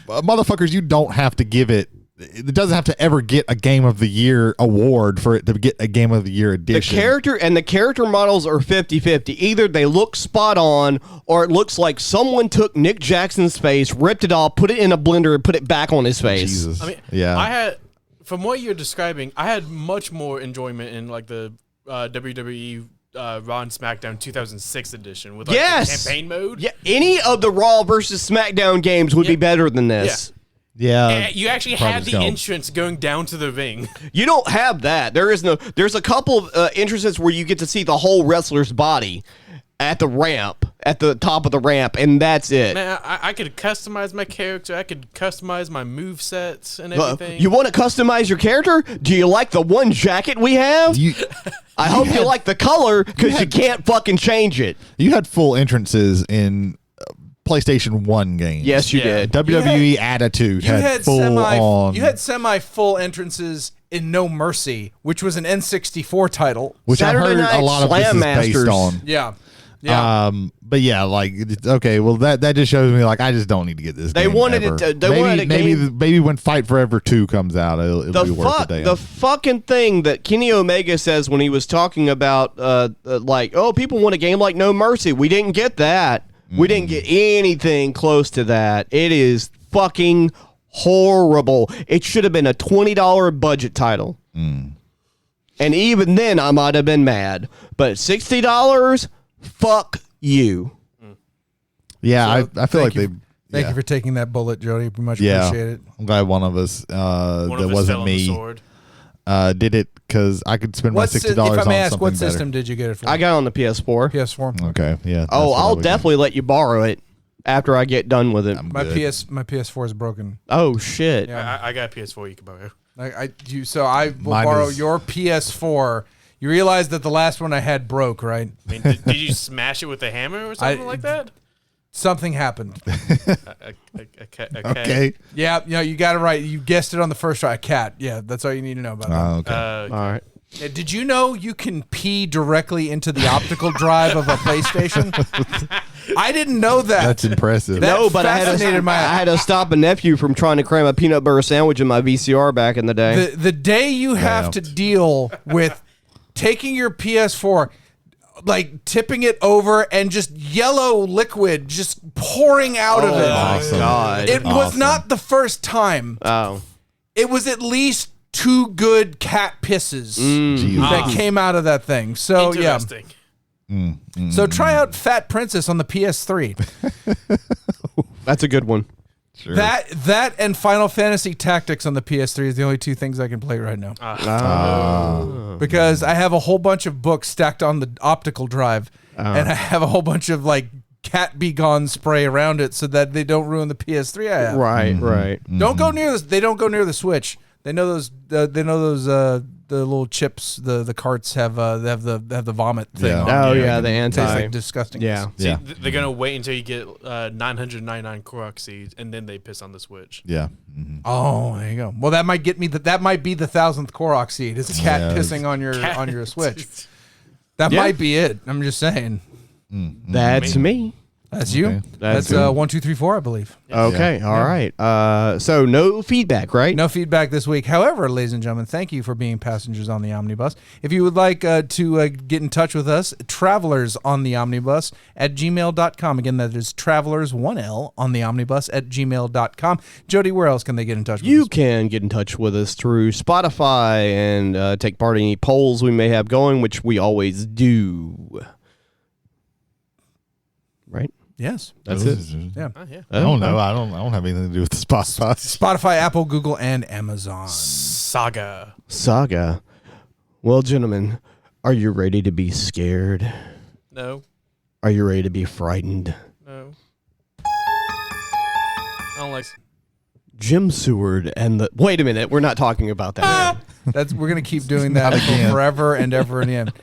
motherfuckers. You don't have to give it. It doesn't have to ever get a Game of the Year award for it to get a Game of the Year edition. The character models are 50-50. Either they look spot on, or it looks like someone took Nick Jackson's face, ripped it off, put it in a blender, and put it back on his face. Jesus. I mean, yeah. I had, from what you're describing, I had much more enjoyment in like the WWE Raw and SmackDown 2006 edition with like the campaign mode. Yeah, any of the Raw versus SmackDown games would be better than this. Yeah. And you actually had the so. entrance going down to the ring. You don't have that. There's a couple of entrances where you get to see the whole wrestler's body at the ramp, at the top of the ramp, and that's it. Man, I could customize my character. I could customize my move sets and everything. You want to customize your character? Do you like the one jacket we have? I hope you like the color because you can't fucking change it. You had full entrances in PlayStation 1 games. Yes, you did. WWE Attitude had full on. You had semi-full entrances in No Mercy, which was an N64 title. Which I Saturday heard Night a lot of this Slam is Masters. based on. Yeah. Yeah. But yeah, like okay, well that just shows me like I just don't need to get this. They game wanted ever. it. They wanted a game. Maybe when Fight Forever 2 comes out, it'll be worth the damn. The fucking thing that Kenny Omega says when he was talking about like, oh, people want a game like No Mercy. We didn't get that. We didn't get anything close to that. It is fucking horrible. It should have been a $20 budget title. And even then, I might have been mad. But $60, fuck you. Yeah, So, I feel like Thank you for taking that bullet, Jody. We much Yeah, appreciate it. I'm glad one of us One that of us wasn't fell on the me sword. did it because I could spend my $60 If I on may ask, something what better. system did you get it for? I got on the PS4. PS4. Okay, yeah. that's Oh, what I I'll would get. definitely let you borrow it after I get done with it. My good. PS4 is broken. Oh, shit. Yeah. I got a PS4 you can borrow. So I will Mine borrow is- your PS4. You realize that the last one I had broke, right? I mean, did you smash it with a hammer or something like that? Something happened. Okay. Yeah, you got it right. You guessed it on the first try. A cat. Yeah, that's all you need to know about that. Oh, okay. All right. Yeah, did you know you can pee directly into the optical drive of a PlayStation? I didn't know that. That's impressive. That No, but I had to stop a nephew from trying to cram a peanut butter sandwich in my VCR back in the day. The day you have Wow. to deal with taking your PS4, like tipping it over and just yellow liquid just pouring out of it. Awesome. God. It was Awesome. not the first time. Oh. It was at least 2 good cat pisses Jesus. that came out of that thing. So yeah. Interesting. So try out Fat Princess on the PS3. That's a good one. Sure. That and Final Fantasy Tactics on the PS3 is the only 2 things I can play right now. Because I have a whole bunch of books stacked on the optical drive, and I have a whole bunch of like cat be gone spray around it so that they don't ruin the PS3 I have. Right, right. Don't go near this. They don't go near the Switch. They know those. The little chips. The carts have the vomit thing. Yeah. On Oh, it. yeah, the Tastes anti. like disgusting. Yeah. See, Yeah. they're going to wait until you get 999 Korok seeds, and then they piss on the Switch. Yeah. Mhm. Oh, there you go. Well, that might get me. That might be the 1000th Korok seed. It's a cat Yeah. pissing on your Switch. That Yeah. might be it. I'm just saying. That's me. That's you. Okay. That's good. 1, 2, 3, 4, I believe. Okay, all right. So no feedback, right? No feedback this week. However, ladies and gentlemen, thank you for being passengers on the Omnibus. If you would like to get in touch with us, travelers on the Omnibus at gmail.com. Again, that is travelers, 1L, on the Omnibus at gmail.com. Jody, where else can they get in touch with You us? can get in touch with us through Spotify and take part in any polls we may have going, which we always do. Right? Yes. That's it. Yeah. Oh, yeah. I don't know. I don't have anything to do with the Spotify. Spotify, Apple, Google, and Amazon. Saga. Saga. Well, gentlemen, are you ready to be scared? No. Are you ready to be frightened? No. I don't like. Jim Seward and the... Wait a minute. We're not talking about that. We're gonna keep doing that for forever and ever and end.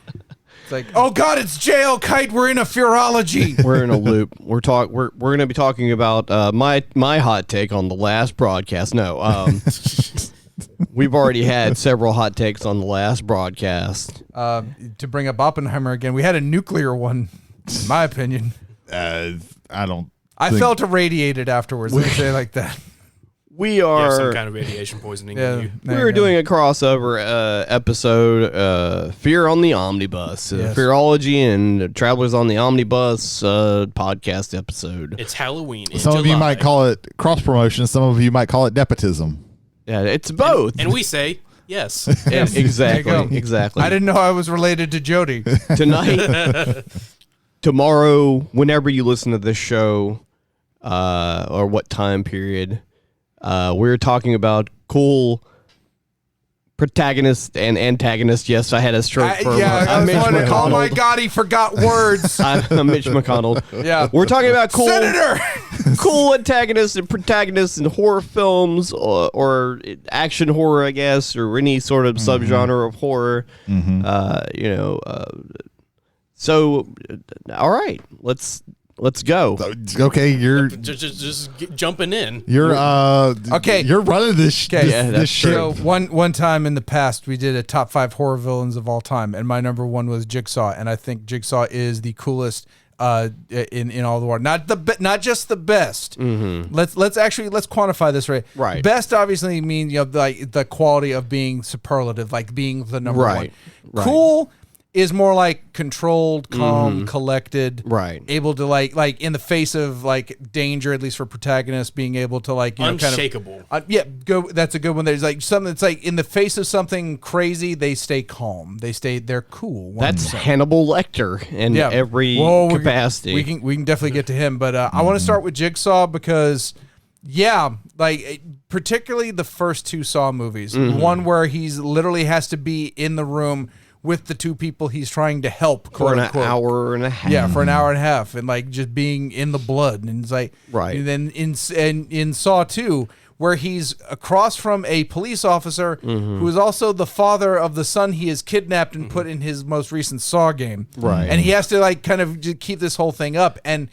It's like, oh God, it's jail, Kite. We're in a Fearology. We're in a loop. We're going to be talking about my hot take on the last broadcast. No, we've already had several hot takes on the last broadcast. To bring up Oppenheimer again, we had a nuclear one, in my opinion. I felt irradiated afterwards. Let me say it like that. We You are have some kind of radiation poisoning in you. we were doing a crossover episode, Fear on the Omnibus, Yes. Fearology and Travelers on the Omnibus podcast episode. It's Halloween. In Some of you July. might call it cross promotion. Some of you might call it nepotism. Yeah, it's both. And we say yes. Yeah, exactly. There you go. Exactly. I didn't know I was related to Jody. Tonight, tomorrow, whenever you listen to this show, or what time period, we're talking about cool protagonist and antagonist. Yes, I had a stroke for I was Mitch wondering, oh my McConnell. God, he forgot words. I'm Mitch McConnell. Yeah. We're talking about cool Senator. cool antagonists and protagonists in horror films or action horror, I guess, or any sort of subgenre of horror. So, all right, let's go. Okay, you're just jumping in. Okay. You're running this. Okay. Yeah, this that's shit. So one time in the past, we did a top 5 horror villains of all time, and my number 1 was Jigsaw, and I think Jigsaw is the coolest in all the world. Not just the best. Let's quantify this Right. Best obviously means like the quality of being superlative, like being the number Right. one. Cool is more like controlled, calm, collected, Right. able to like in the face of like danger, at least for protagonists, being able to like Unshakable. That's a good one. There's like something that's like in the face of something crazy, they stay calm. They're cool. That's Hannibal Lecter in every capacity. We can definitely get to him, but I want to start with Jigsaw because, particularly the first 2 Saw movies. One where he's literally has to be in the room with the 2 people he's trying to help for an quote-unquote. hour and a half. Yeah, for an hour and a half, and like just being in the blood, and it's like Right. And then in Saw 2, where he's across from a police officer who is also the father of the son he has kidnapped and put in his most recent Saw game. Right. And he has to like kind of just keep this whole thing up. And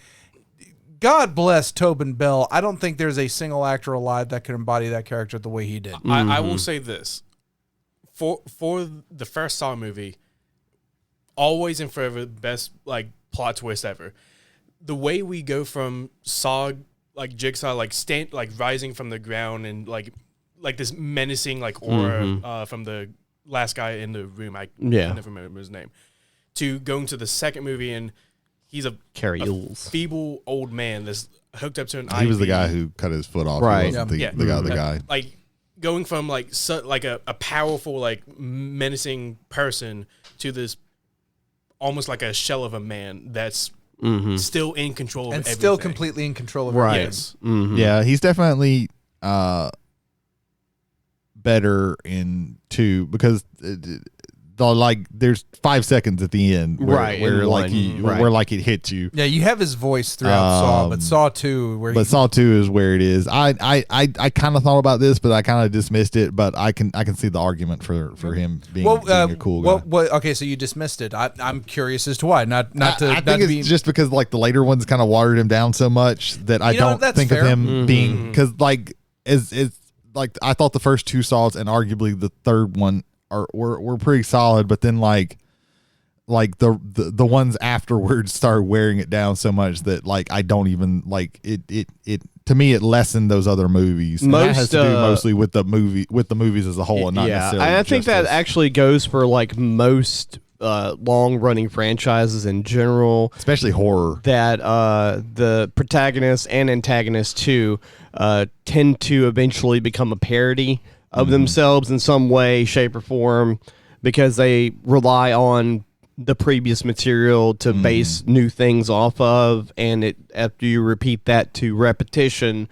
God bless Tobin Bell. I don't think there's a single actor alive that could embody that character the way he did. I will say this. For the first Saw movie, always and forever, best like plot twist ever. The way we go from Saw, like Jigsaw, like rising from the ground and like this menacing like aura from the last guy in the room. I never remember his name. To going to the second movie and he's a feeble old man that's hooked up to an IV. He was the guy who cut his foot off. Right. He wasn't the guy. Like going from like a powerful like menacing person to this almost like a shell of a man that's still in control of and everything. still completely in control of Right. everything. Yes. Yeah, he's definitely better in 2 because there's 5 seconds at the end where like it hits you. Yeah, you have his voice throughout Saw, but Saw 2 Saw 2 is where it is. I kind of thought about this, but I kind of dismissed it. But I can see the argument for him being a cool guy. Okay, so you dismissed it. I'm curious as to why. I think it's just because like the later ones kind of watered him down so much that I don't think of him being because like it's like I thought the first 2 Saws and arguably the third one were pretty solid, but then like the ones afterwards started wearing it down so much that like I don't even like it to me it lessened those other movies. And that has to do mostly with the movies as a whole and not necessarily. I think that actually goes for like most long running franchises in general, especially horror, that the protagonists and antagonists too tend to eventually become a parody of themselves in some way, shape, or form, because they rely on the previous material to base new things off of, and after you repeat that to repetition,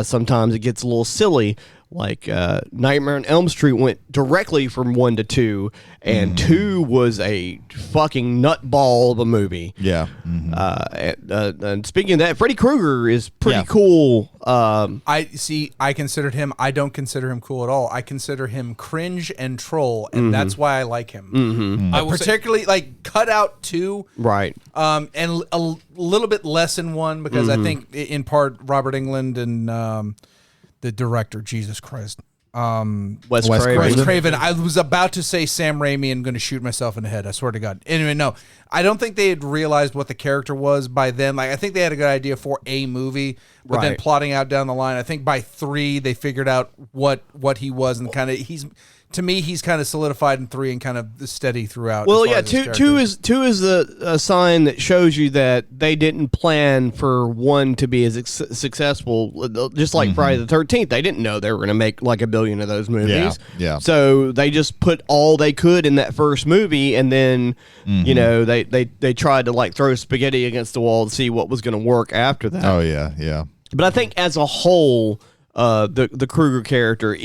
sometimes it gets a little silly. like Nightmare on Elm Street went directly from 1 to 2, and 2 was a fucking nutball of a movie. Yeah. And speaking of that, Freddy Krueger is pretty cool. I considered him. I don't consider him cool at all. I consider him cringe and troll, and that's why I like him. I particularly like Cut Out 2, Right. and a little bit less in 1 because I think in part Robert Englund and the director, Jesus Christ, Wes Craven. I was about to say Sam Raimi and going to shoot myself in the head. I swear to God. Anyway, no, I don't think they had realized what the character was by then. Like, I think they had a good idea for a movie, but then plotting out down the line, I think by 3 they figured out what he was, and kind of to me, he's kind of solidified in 3 and kind of steady throughout. Well, yeah, two is a sign that shows you that they didn't plan for 1 to be as successful. Just like Friday the 13th, they didn't know they were going to make like 1 billion of those movies. Yeah. So they just put all they could in that first movie, and then you know they tried to like throw spaghetti against the wall to see what was going to work after that. Oh yeah. But I think as a whole, the Krueger character,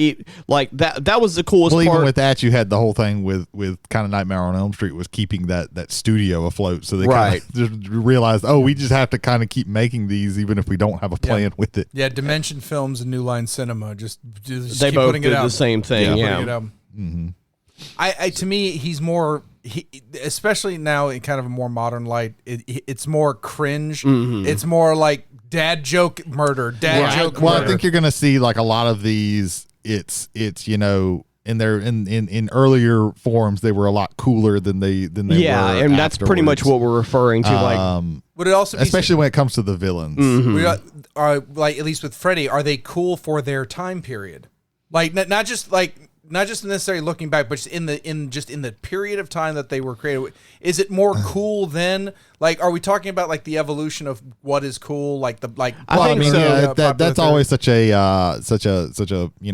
like that was the coolest part. Even with that, you had the whole thing with kind of Nightmare on Elm Street was keeping that studio afloat, so they kind of just realized, we just have to kind of keep making these even if we don't have a plan with it. Yeah, Dimension Films and New Line Cinema just they keep both putting did it out. the same thing. Yeah. I to me, he's more. Especially now in kind of a more modern light, it's more cringe. It's more like dad joke murder, joke Well, murder. I think you're going to see like a lot of these. It's in their in earlier forms they were a lot cooler than they were. And that's pretty much what we're referring to. Like, would it also be especially when it comes to the villains? we are like, at least with Freddy, are they cool for their time period? Like not just necessarily looking back, but just in the period of time that they were created. Is it more cool then? Like, are we talking about like the evolution of what is cool? Like that's always such a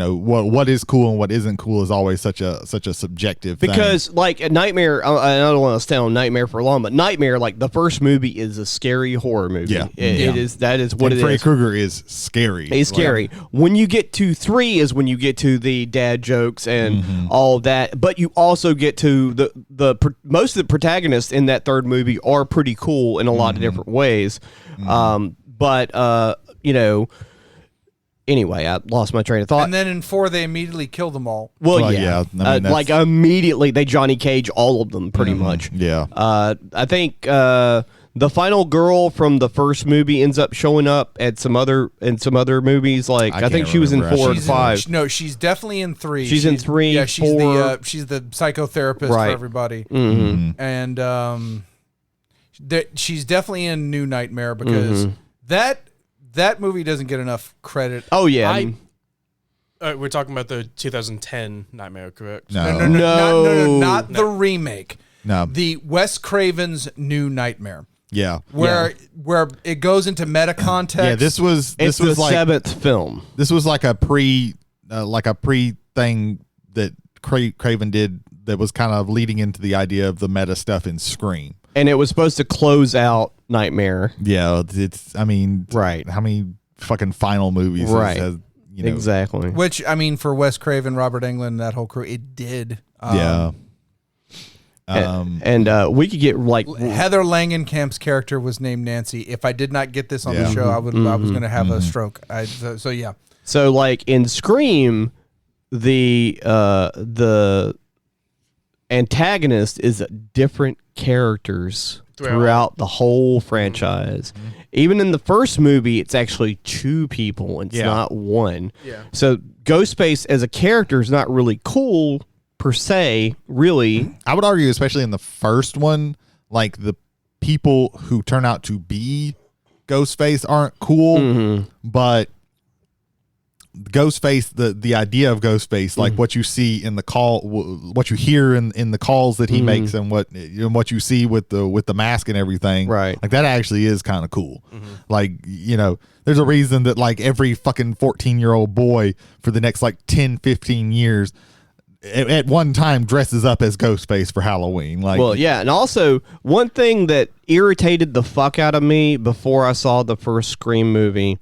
what is cool and what isn't cool is always such a subjective thing. Because like a Nightmare, I don't want to stay on Nightmare for long, but Nightmare, like the first movie is a scary horror movie. It is. That is what it is. Freddy Krueger is scary. He's scary. When you get to 3 is when you get to the dad jokes and all of that, but you also get to the most of the protagonists in that third movie are pretty cool in a lot of different ways. Anyway, I lost my train of thought. And then in 4, they immediately kill them all. Well, yeah. I mean, like immediately they Johnny Cage all of them pretty much. Yeah. I think the final girl from the first movie ends up showing up at some other movies. Like I think she was in 4 and 5. No, she's definitely in 3. She's in 3. Yeah, she's 4. She's the psychotherapist for everybody. And she's definitely in New Nightmare because that movie doesn't get enough credit. Oh yeah. We're talking about the 2010 Nightmare, correct? No, not the remake. No, the Wes Craven's New Nightmare. Yeah, where it goes into meta context. Yeah, this was the like 7th film. This was like a pre thing that Craven did that was kind of leading into the idea of the meta stuff in Scream. And it was supposed to close out Nightmare. Yeah, how many fucking final movies has exactly. Which, I mean, for Wes Craven, Robert Englund, that whole crew, it did. Yeah. And we could get like Heather Langenkamp's character was named Nancy. If I did not get this on the show, I was going to have a stroke. So yeah. So like in Scream, the antagonist is different characters throughout the whole franchise. Even in the first movie, it's actually 2 people. It's not 1. Yeah. So Ghostface as a character is not really cool per se, really. I would argue, especially in the first one, like the people who turn out to be Ghostface aren't cool, but Ghostface, the idea of Ghostface, like what you see in the call, what you hear in the calls that he makes, and what you see with the mask and everything, right? Like that actually is kind of cool. Like, there's a reason that like every fucking 14-year-old boy for the next like 10, 15 years at one time dresses up as Ghostface for Halloween. Like, well, yeah, and also one thing that irritated the fuck out of me before I saw the first Scream movie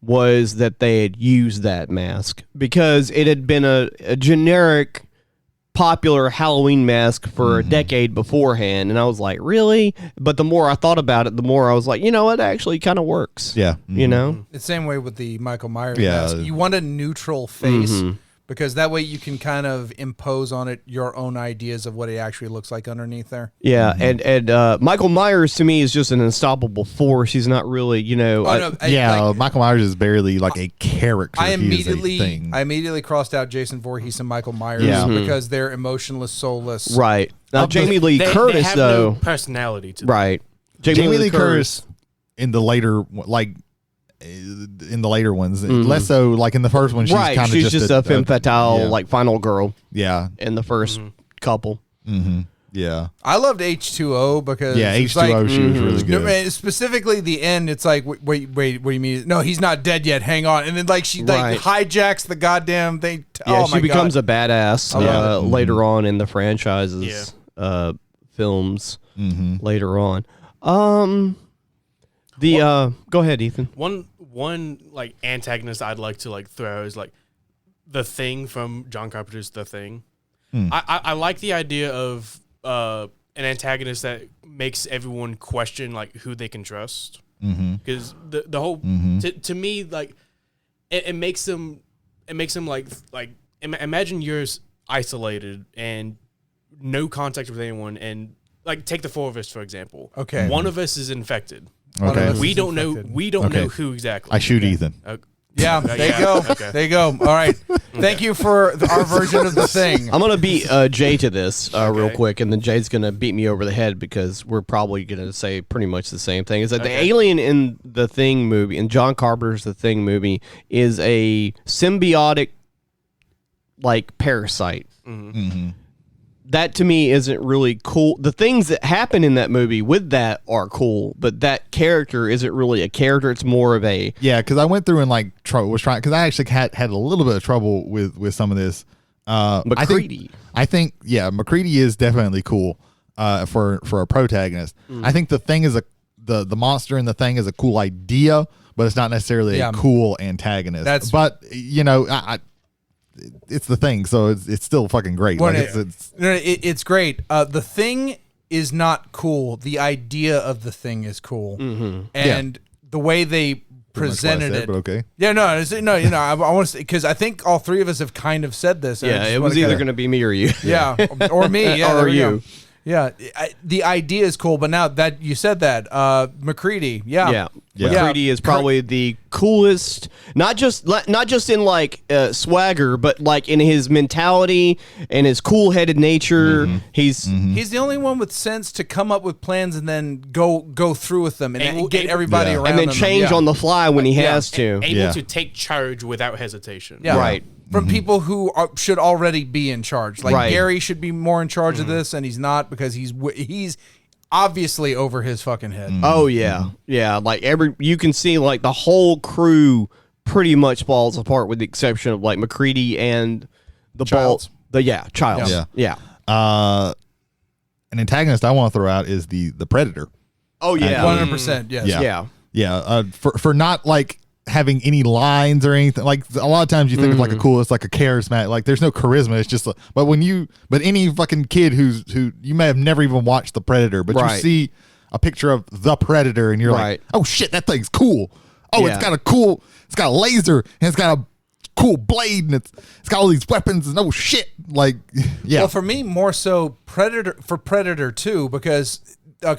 was that they had used that mask because it had been a generic popular Halloween mask for a decade beforehand, and I was like, really? But the more I thought about it, the more I was like, it actually kind of works. Yeah. You know? It's the same way with the Michael Myers Yeah. mask. You want a neutral face because that way you can kind of impose on it your own ideas of what it actually looks like underneath there. Yeah, and Michael Myers to me is just an unstoppable force. He's not really, Michael Myers is barely like a character. I He is a thing. immediately crossed out Jason Voorhees and Michael Myers because they're emotionless, soulless. right. Now, Jamie Lee They Curtis, have though. no personality to them. Right. Jamie Lee Curtis in the later, in the later ones, less so. Like in the first one, she's kind of just a femme fatale, like final girl. Yeah. In the first couple. Mm-hmm. Yeah. I loved H2O because H2O, she was really good. Specifically, the end. It's like, wait, what do you mean? No, he's not dead yet. Hang on, and then she hijacks the goddamn thing. Yeah, she becomes a badass later on in the franchise's films. Later on. Go ahead, Ethan. One like antagonist I'd like to throw is like the Thing from John Carpenter's The Thing. I like the idea of an antagonist that makes everyone question who they can trust, because the whole to me it makes them imagine you're isolated and no contact with anyone, and take the four of us for example. Okay, one of us is infected. Okay, we don't know who exactly. I shoot Ethan. Yeah, there you go. Okay. There you go. All right. Thank you for our version of The Thing. I'm going to beat Jay to this real quick, and then Jay's going to beat me over the head because we're probably going to say pretty much the same thing. Is that the alien in The Thing movie, in John Carpenter's The Thing movie, is a symbiotic, parasite. That to me isn't really cool. The things that happen in that movie with that are cool, but that character isn't really a character. It's more of a because I went through and was trying because I actually had a little bit of trouble with some of this. McCready. I think McCready is definitely cool for a protagonist. I think the thing is the monster in the thing is a cool idea, but it's not necessarily a cool antagonist. It's the thing, so it's still fucking great. It's great. The Thing is not cool. The idea of the Thing is cool, and the way they presented it. But okay. Yeah, I want to because I think all three of us have kind of said this. Yeah, it was either going to be me or you. Yeah, or me. Yeah, or you. Yeah, the idea is cool, but now that you said that, McCready, McCready is probably the coolest, not just in swagger, but in his mentality and his cool-headed nature. He's the only one with sense to come up with plans and then go through with them and get everybody around and then change on the fly when he has to. Able to take charge without hesitation. Yeah. Right. From people who should already be in charge. Gary should be more in charge of this, and he's not because he's obviously over his fucking head. Oh yeah, yeah. You can see the whole crew pretty much falls apart with the exception of McCready and the Childs. Childs. Yeah. An antagonist I want to throw out is the Predator. Oh yeah, 100%. Yes. Yeah. For not having any lines or anything. A lot of times you think of a cool, it's a charismatic, there's no charisma. It's just but any fucking kid who you may have never even watched The Predator, but you see a picture of The Predator and you're like, oh shit, that thing's cool. Oh, it's got a laser and it's got a cool blade and it's got all these weapons and oh shit. Well, for me, more so Predator 2, because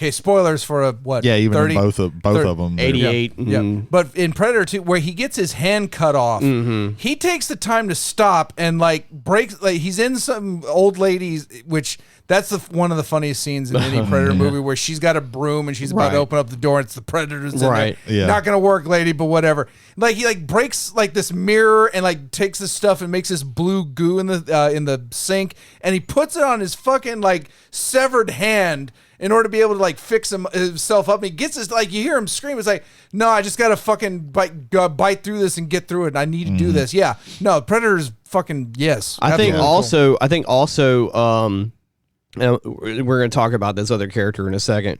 spoilers for even 30, both of them. 88. Yeah. But in Predator 2, where he gets his hand cut off, he takes the time to stop and breaks. He's in some old ladies, which that's one of the funniest scenes in any Predator movie, where she's got a broom and she's about to open up the door. And it's the Predators in there. Yeah. Not gonna work, lady, but whatever. He breaks this mirror and takes this stuff and makes this blue goo in the sink, and he puts it on his fucking severed hand in order to be able to fix himself up. And he gets this, you hear him scream. It's no, I just gotta fucking bite through this and get through it. And I need to do this. Yeah, no, Predator's fucking yes. I think also, and we're gonna talk about this other character in a second.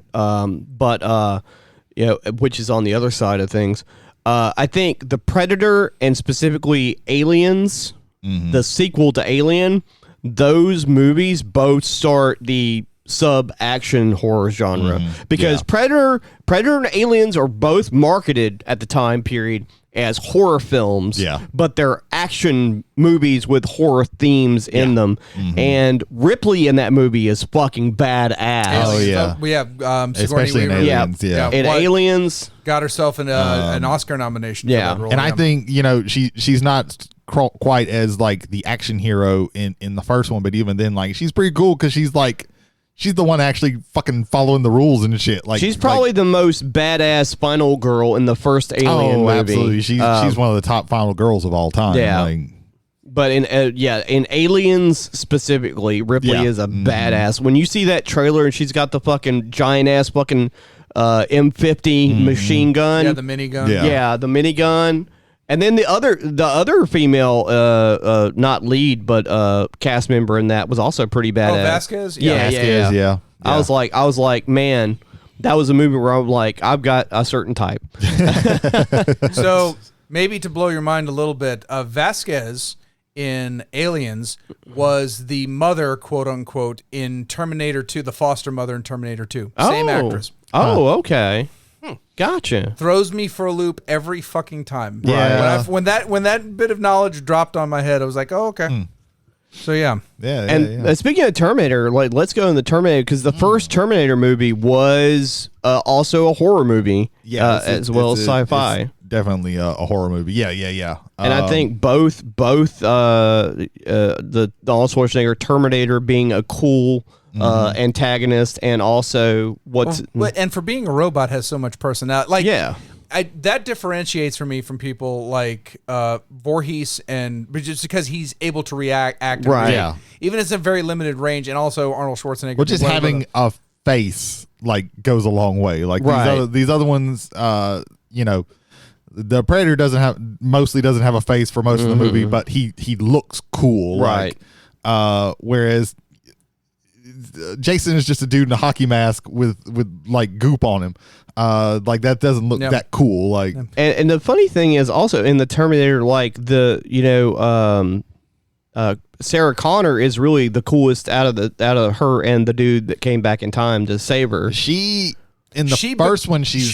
Which is on the other side of things. I think The Predator and specifically Aliens, the sequel to Alien, those movies both start the sub-action horror genre because Predator and Aliens are both marketed at the time period as horror films, but they're action movies with horror themes in them. And Ripley in that movie is fucking badass. Oh yeah, we have especially in Aliens. In Aliens, got herself an Oscar nomination. For that role, and I think she's not quite as like the action hero in the first one, but even then, like she's pretty cool because she's the one actually fucking following the rules and shit. Like she's probably the most badass final girl in the first Alien movie. Absolutely. She's one of the top final girls of all time. Yeah. But in Aliens specifically, Ripley is a badass. When you see that trailer and she's got the fucking giant ass fucking M50 machine gun. Yeah, the minigun. Yeah, the minigun. And then the other female, not lead, but cast member in that was also pretty badass. Oh, Vasquez? Yeah. I was like, man, that was a movie where I'm like, I've got a certain type. So maybe to blow your mind a little bit, Vasquez in Aliens was the mother, quote unquote, in Terminator 2, the foster mother in Terminator 2. Same actress. Oh, okay. Gotcha. Throws me for a loop every fucking time. Yeah. When that bit of knowledge dropped on my head, I was like, oh, okay. So yeah. Speaking of Terminator, like let's go in the Terminator because the first Terminator movie was also a horror movie, as well as sci-fi. Definitely a horror movie. Yeah. And I think both the Arnold Schwarzenegger Terminator being a cool antagonist, and also and for being a robot has so much personality. Like that differentiates for me from people like Voorhees, but just because he's able to act right. Even it's a very limited range, and also Arnold Schwarzenegger. Well, just having a face like goes a long way. Like these other ones, the Predator mostly doesn't have a face for most of the movie, but he looks cool, right? Whereas Jason is just a dude in a hockey mask with like goop on him. Like that doesn't look that cool. Like, and the funny thing is also in the Terminator, like Sarah Connor is really the coolest out of her and the dude that came back in time to save her. She becomes cool. She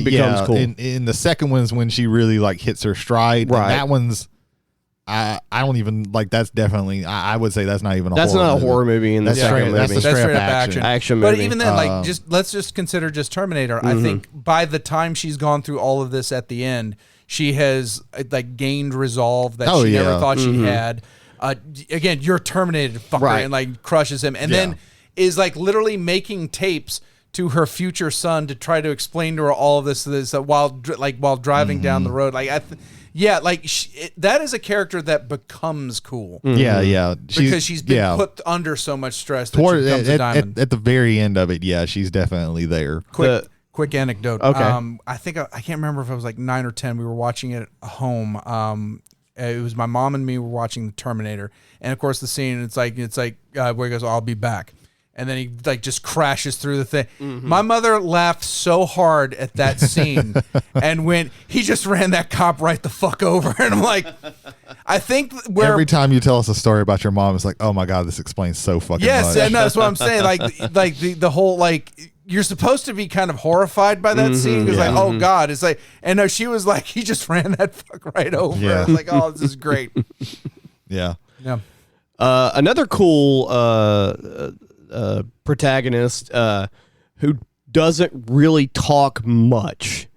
becomes cool. In the second one's when she really like hits her stride. Right. And that one's I don't even like. That's definitely. I would say that's not even. That's not a horror movie in the second movie. That's a straight up action movie. But even then, let's just consider just Terminator. I think by the time she's gone through all of this at the end, she has like gained resolve that she never thought she had. Again, you're terminated, fucker, and like crushes him, and then is like literally making tapes to her future son to try to explain to her all of this while driving down the road. Like that is a character that becomes cool. Yeah. Because she's been put under so much stress that she becomes a diamond. At the very end of it, she's definitely there. Quick anecdote. Okay. I think I can't remember if I was like 9 or 10. We were watching it at home. It was my mom and me were watching the Terminator, and of course the scene. It's like where he goes, "I'll be back." And then he like just crashes through the thing. My mother laughed so hard at that scene and he just ran that cop right the fuck over. And I'm like, I think every time you tell us a story about your mom, it's like, oh my God, this explains so fucking much. And that's what I'm saying. Like the whole, like, you're supposed to be kind of horrified by that scene. It's like, oh God. It's like, and no, she was like, he just ran that fuck right over. Yeah. I was like, oh, this is great. Yeah. Another cool, protagonist who doesn't really talk much.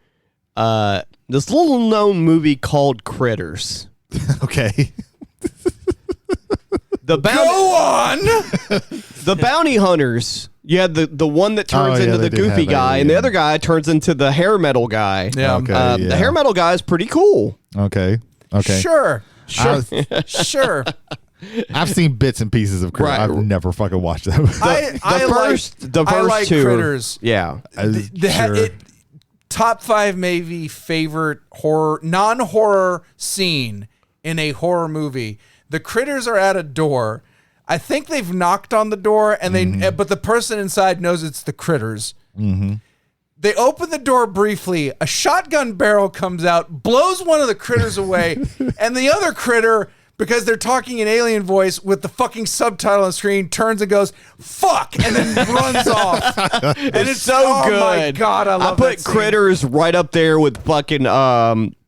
This little known movie called Critters. Okay. Go on. The bounty hunters. You had the one that turns into the goofy guy, and the other guy turns into the hair metal guy. Yeah. Okay, the hair metal guy is pretty cool. Okay. Sure. Sure. I've seen bits and pieces of Critters. I've never fucking watched them. The first two Critters. Yeah. Top 5 maybe favorite non-horror scene in a horror movie. The Critters are at a door. I think they've knocked on the door, and but the person inside knows it's the Critters. They open the door briefly. A shotgun barrel comes out, blows one of the critters away, and the other critter, because they're talking in alien voice with the fucking subtitle on the screen, turns and goes, "Fuck," and then runs off. And it's so good. Oh my God, I love I that put scene. Critters right up there with fucking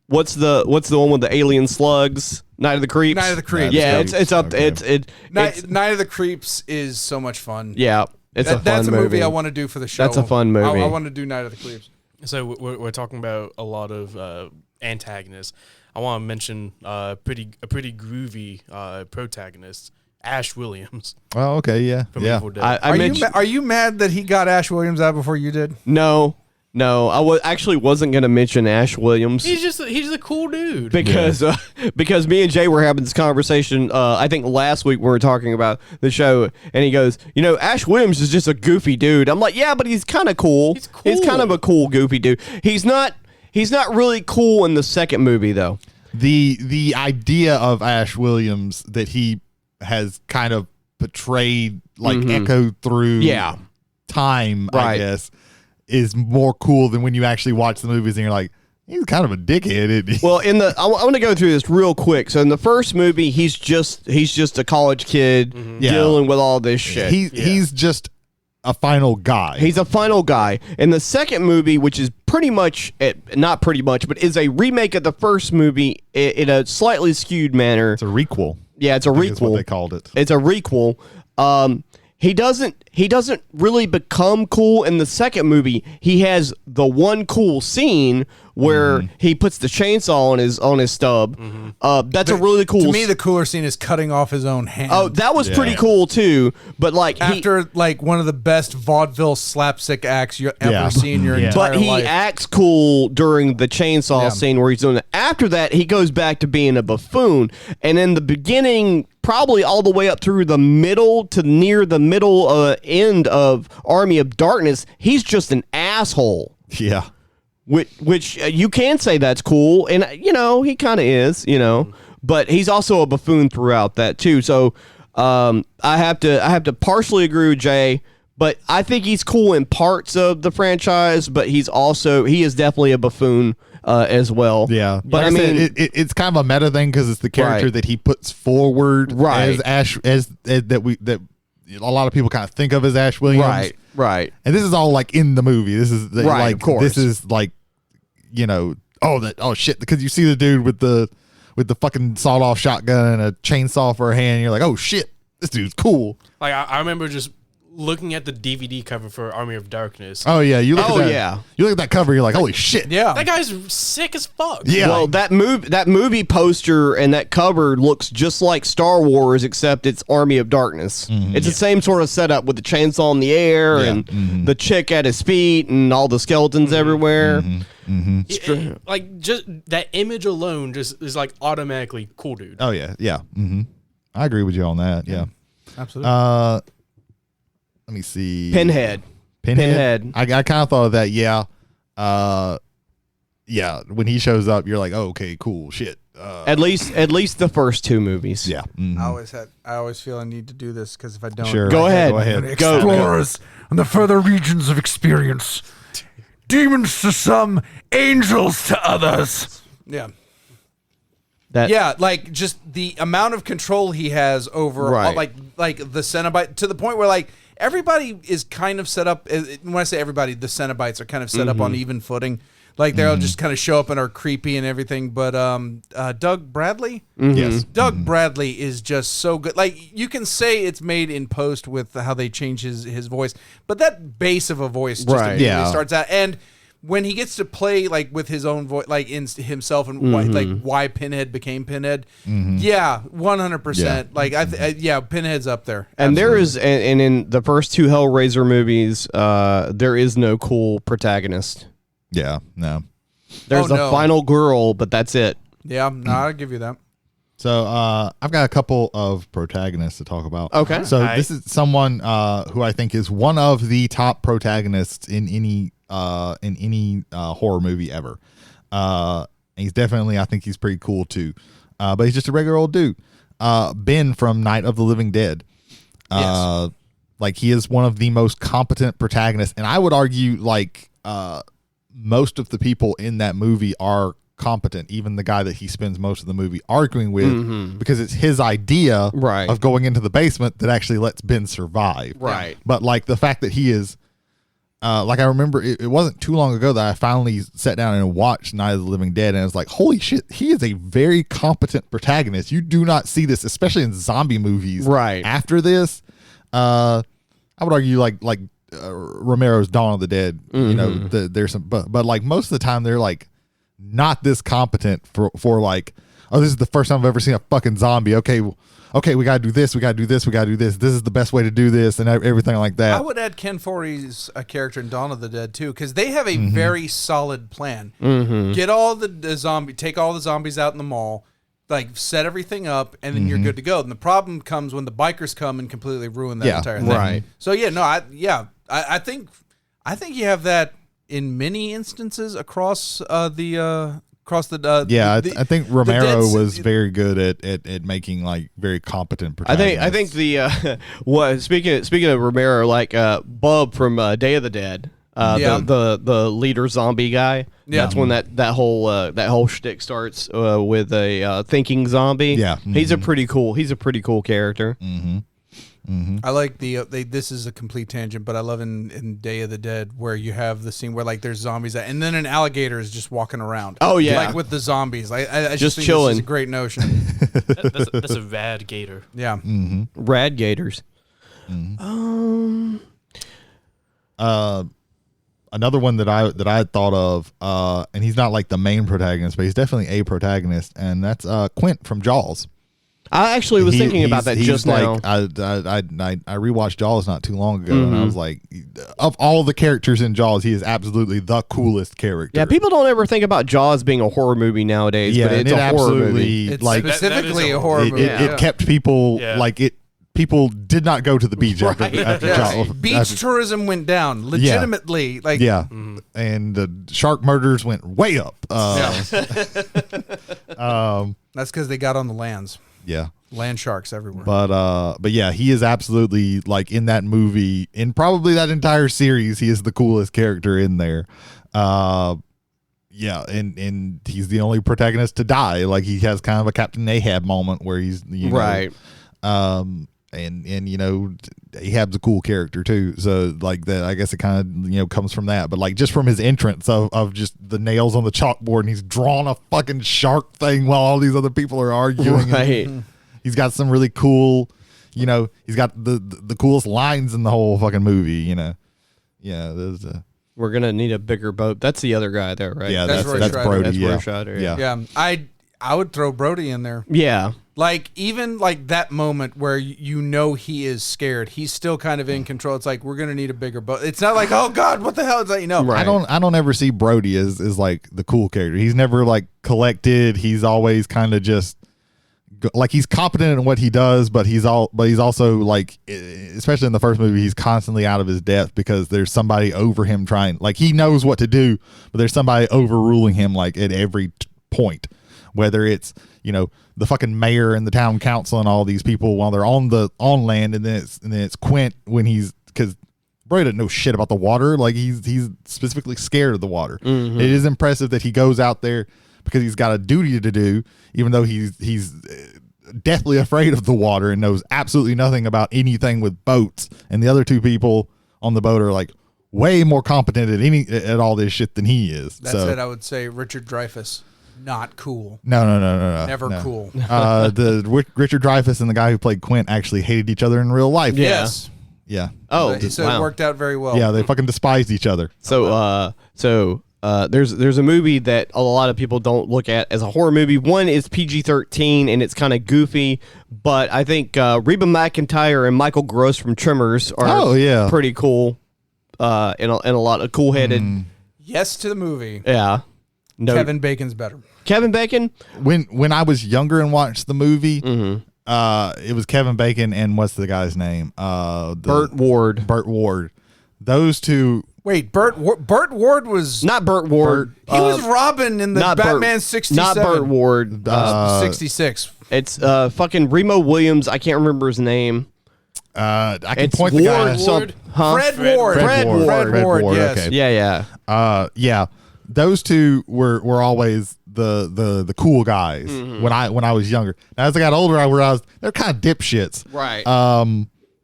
what's the one with the alien slugs? Night of the Creeps. Night of the Creeps. Yeah, it's up. Okay. Night of the Creeps is so much fun. Yeah, it's a fun that's a movie movie I want to do for the show. That's a fun movie. I want to do Night of the Creeps. So we're talking about a lot of antagonists. I want to mention a pretty groovy protagonist, Ash Williams. Oh, okay, yeah, From yeah. Evil Dead. Are you mad that he got Ash Williams out before you did? No, I actually wasn't going to mention Ash Williams. He's a cool dude. Because me and Jay were having this conversation, I think last week when we were talking about the show, and he goes, Ash Williams is just a goofy dude. I'm like, yeah, but he's kind of cool. He's cool. He's kind of a cool goofy dude. He's not really cool in the second movie though. The idea of Ash Williams that he has kind of portrayed, like echoed through time, I Right. guess, is more cool than when you actually watch the movies and you're like, he's kind of a dickhead, isn't he? Well, I want to go through this real quick. So in the first movie, he's just a college kid dealing with all this shit. He's just a final guy. He's a final guy. In the second movie, which is pretty much, not pretty much, but is a remake of the first movie in a slightly skewed manner. It's a requel. Yeah, it's a I think is requel. what they called it. It's a requel. He doesn't really become cool in the second movie. He has the one cool scene where he puts the chainsaw on his stub. That's a really cool. To me, the cooler scene is cutting off his own hand. Oh, that was pretty cool too. But like after one of the best vaudeville slapstick acts you ever seen in your entire but he life. acts cool during the chainsaw scene where he's doing it. After that, he goes back to being a buffoon. And in the beginning, probably all the way up through the middle to near the middle end of Army of Darkness, he's just an asshole. Yeah. Which you can say that's cool, and he kind of is, but he's also a buffoon throughout that too. So I have to partially agree with Jay, but I think he's cool in parts of the franchise, but he is definitely a buffoon as well. Yeah, but like I mean, it's kind of a meta thing because it's the character that he puts forward as Ash, that a lot of people kind of think of as Ash Williams. Right. And this is all like in the movie. This is like, of course. This is like, oh shit, because you see the dude with the fucking sawed off shotgun and a chainsaw for a hand. And you're like, oh shit, this dude's cool. Like I remember just looking at the DVD cover for Army of Darkness. Oh yeah, you look at that cover, you're like, holy shit. Yeah. That guy's sick as fuck. Yeah. Well, that movie poster and that cover looks just like Star Wars, except it's Army of Darkness. It's the same sort of setup with the chainsaw in the air and the chick at his feet and all the skeletons everywhere. Like just that image alone just is like automatically cool, dude. Oh yeah. I agree with you on that. Yeah. Absolutely. Let me see. Pinhead. I kind of thought of that. Yeah. When he shows up, you're like, oh, okay, cool, shit. At least the first two movies. Yeah. I always feel I need to do this because if I don't, Sure. Go ahead. Explorers and the further regions of experience, demons to some, angels to others. Yeah. Like just the amount of control he has over, like the Cenobite, to the point where like everybody is kind of set up. When I say everybody, the Cenobites are kind of set up on even footing. Like they'll just kind of show up and are creepy and everything. But Doug Bradley, yes, Doug Bradley is just so good. Like you can say it's made in post with how they change his voice, but that base of a voice just immediately starts out. And when he gets to play like with his own voice, like in himself, and why Pinhead became Pinhead, 100%. Like Pinhead's up there. And Absolutely. there is, and in the first two Hellraiser movies, there is no cool protagonist. Yeah, no. There's a final girl, but that's it. Yeah, no, I'll give you that. So I've got a couple of protagonists to talk about. Okay. So this is someone who I think is one of the top protagonists in any horror movie ever. He's definitely, I think he's pretty cool too. But he's just a regular old dude. Ben from Night of the Living Dead. Yes. Like he is one of the most competent protagonists, and I would argue like most of the people in that movie are competent, even the guy that he spends most of the movie arguing with, because it's his idea of going into the basement that actually lets Ben survive. Right. But like the fact that he is, like I remember it wasn't too long ago that I finally sat down and watched Night of the Living Dead, and I was like, holy shit, he is a very competent protagonist. You do not see this, especially in zombie movies. Right. After this, I would argue like Romero's Dawn of the Dead, you know, there's some, but like most of the time they're like not this competent for like, oh, this is the first time I've ever seen a fucking zombie. Okay, we gotta do this, we gotta do this, we gotta do this. This is the best way to do this, and everything like that. I would add Ken Foree's character in Dawn of the Dead too, because they have a very solid plan. Get all the zombie, take all the zombies out in the mall, like set everything up, and then you're good to go. And the problem comes when the bikers come and completely ruin that entire thing. Right. So I think you have that in many instances across the. I think Romero was very good at making like very competent protagonists. I think the speaking of Romero, like Bub from Day of the Dead, the leader zombie guy. Yeah. That's when that whole shtick starts with a thinking zombie. Yeah. He's a pretty cool character. I like this is a complete tangent, but I love in Day of the Dead where you have the scene where like there's zombies and then an alligator is just walking around. Oh yeah, like with the zombies. I just think chilling. This is a great notion. That's a rad gator. Yeah. Rad gators. Another one that I had thought of, and he's not like the main protagonist, but he's definitely a protagonist, and that's Quint from Jaws. I actually was thinking about that just now. I rewatched Jaws not too long ago, and I was like, of all the characters in Jaws, he is absolutely the coolest character. Yeah, people don't ever think about Jaws being a horror movie nowadays, but it's a horror movie. It's like specifically a horror movie. It kept people like it. People did not go to the beach after Jaws. Beach tourism went down legitimately. And the shark murders went way up. That's because they got on the lands. Yeah. Land sharks everywhere. But yeah, he is absolutely like in that movie, in probably that entire series, he is the coolest character in there. And he's the only protagonist to die. Like he has kind of a Captain Ahab moment where he's right. And you know, Ahab's a cool character too. So like that, I guess it kind of comes from that. But like just from his entrance of just the nails on the chalkboard, and he's drawn a fucking shark thing while all these other people are arguing. Right. He's got some really cool, he's got the coolest lines in the whole fucking movie. Yeah. There's We're gonna need a bigger boat. That's the other guy there, right? Yeah, that's Brody. That's Roy yeah. I would throw Brody in there. Yeah. Like even like that moment where he is scared, he's still kind of in control. It's like we're gonna need a bigger boat. It's not like, oh God, what the hell? It's like Right. I don't ever see Brody as like the cool character. He's never like collected. He's always kind of just like he's competent in what he does, but he's also like, especially in the first movie, he's constantly out of his depth because there's somebody over him trying. Like he knows what to do, but there's somebody overruling him like at every point. Whether it's the fucking mayor and the town council and all these people while they're on land, and then it's Quint when because Brody doesn't know shit about the water. Like he's specifically scared of the water. It is impressive that he goes out there because he's got a duty to do, even though he's deathly afraid of the water and knows absolutely nothing about anything with boats. And the other two people on the boat are like way more competent at all this shit than he is. That's it. I would say Richard Dreyfuss. Not cool. No. Never cool. The Richard Dreyfuss and the guy who played Quint actually hated each other in real life. Yes. Yeah. Oh, so it worked out very well. Yeah, they fucking despised each other. So, there's a movie that a lot of people don't look at as a horror movie. One is PG-13 and it's kind of goofy, but I think Reba McEntire and Michael Gross from Tremors are pretty cool. And a lot of cool-headed. Yes to the movie. Yeah. No. Kevin Bacon's better. Kevin Bacon? When I was younger and watched the movie, it was Kevin Bacon and what's the guy's name? Burt Ward. Burt Ward. Those two. Wait, Burt Ward was not Burt Ward. He was Robin in the Batman 67. Not Burt Ward. 66. It's fucking Remo Williams. I can't remember his name. I can It's point the guy. Ward. Huh? Fred Ward. Fred Ward. Yes. Okay. Yeah. Yeah. Those two were always the cool guys when I was younger. Now, as I got older, I realized they're kind of dipshits. Right.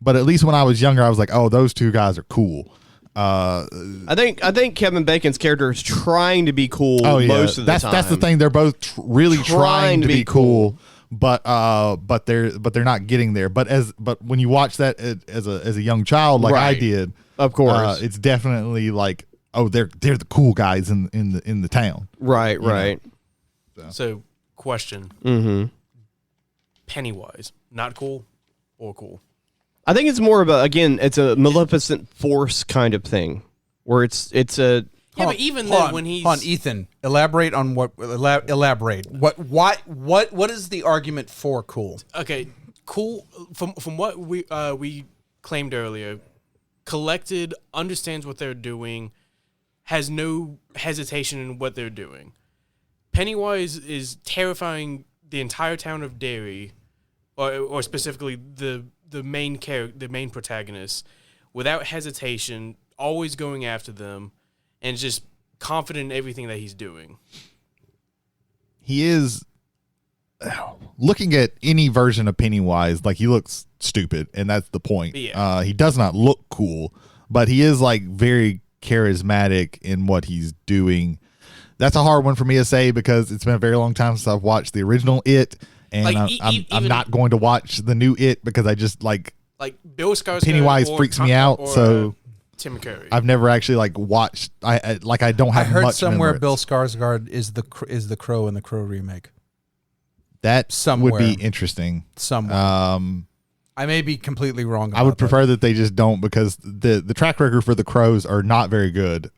But at least when I was younger, I was like, oh, those two guys are cool. I think Kevin Bacon's character is trying to be cool most of the time. That's the thing. They're both really trying to be cool. But they're not getting there. But when you watch that as a young child, like I did, of course, it's definitely like, oh, they're the cool guys in the town. Right. So, question. Mm-hmm. Pennywise, not cool or cool? I think it's more of it's a maleficent force kind of thing, where it's a. Yeah, but even then, when he's Ethan, elaborate on elaborate. What is the argument for cool? Okay, cool. From what we claimed earlier, collected, understands what they're doing, has no hesitation in what they're doing. Pennywise is terrifying the entire town of Derry, or specifically the main protagonist, without hesitation, always going after them, and just confident in everything that he's doing. He is looking at any version of Pennywise, like he looks stupid, and that's the point. Yeah. He does not look cool, but he is like very charismatic in what he's doing. That's a hard one for me to say because it's been a very long time since I've watched the original It, and I'm not going to watch the new It because I just like Bill Skarsgård. Pennywise freaks me out. So Tim Curry. I've never actually like watched. I don't have. I heard much somewhere memory. Bill Skarsgård is the Crow in the Crow remake. That Somewhere. would be interesting. Somewhere. I may be completely wrong. I would prefer that they just don't because the track record for the Crows are not very good.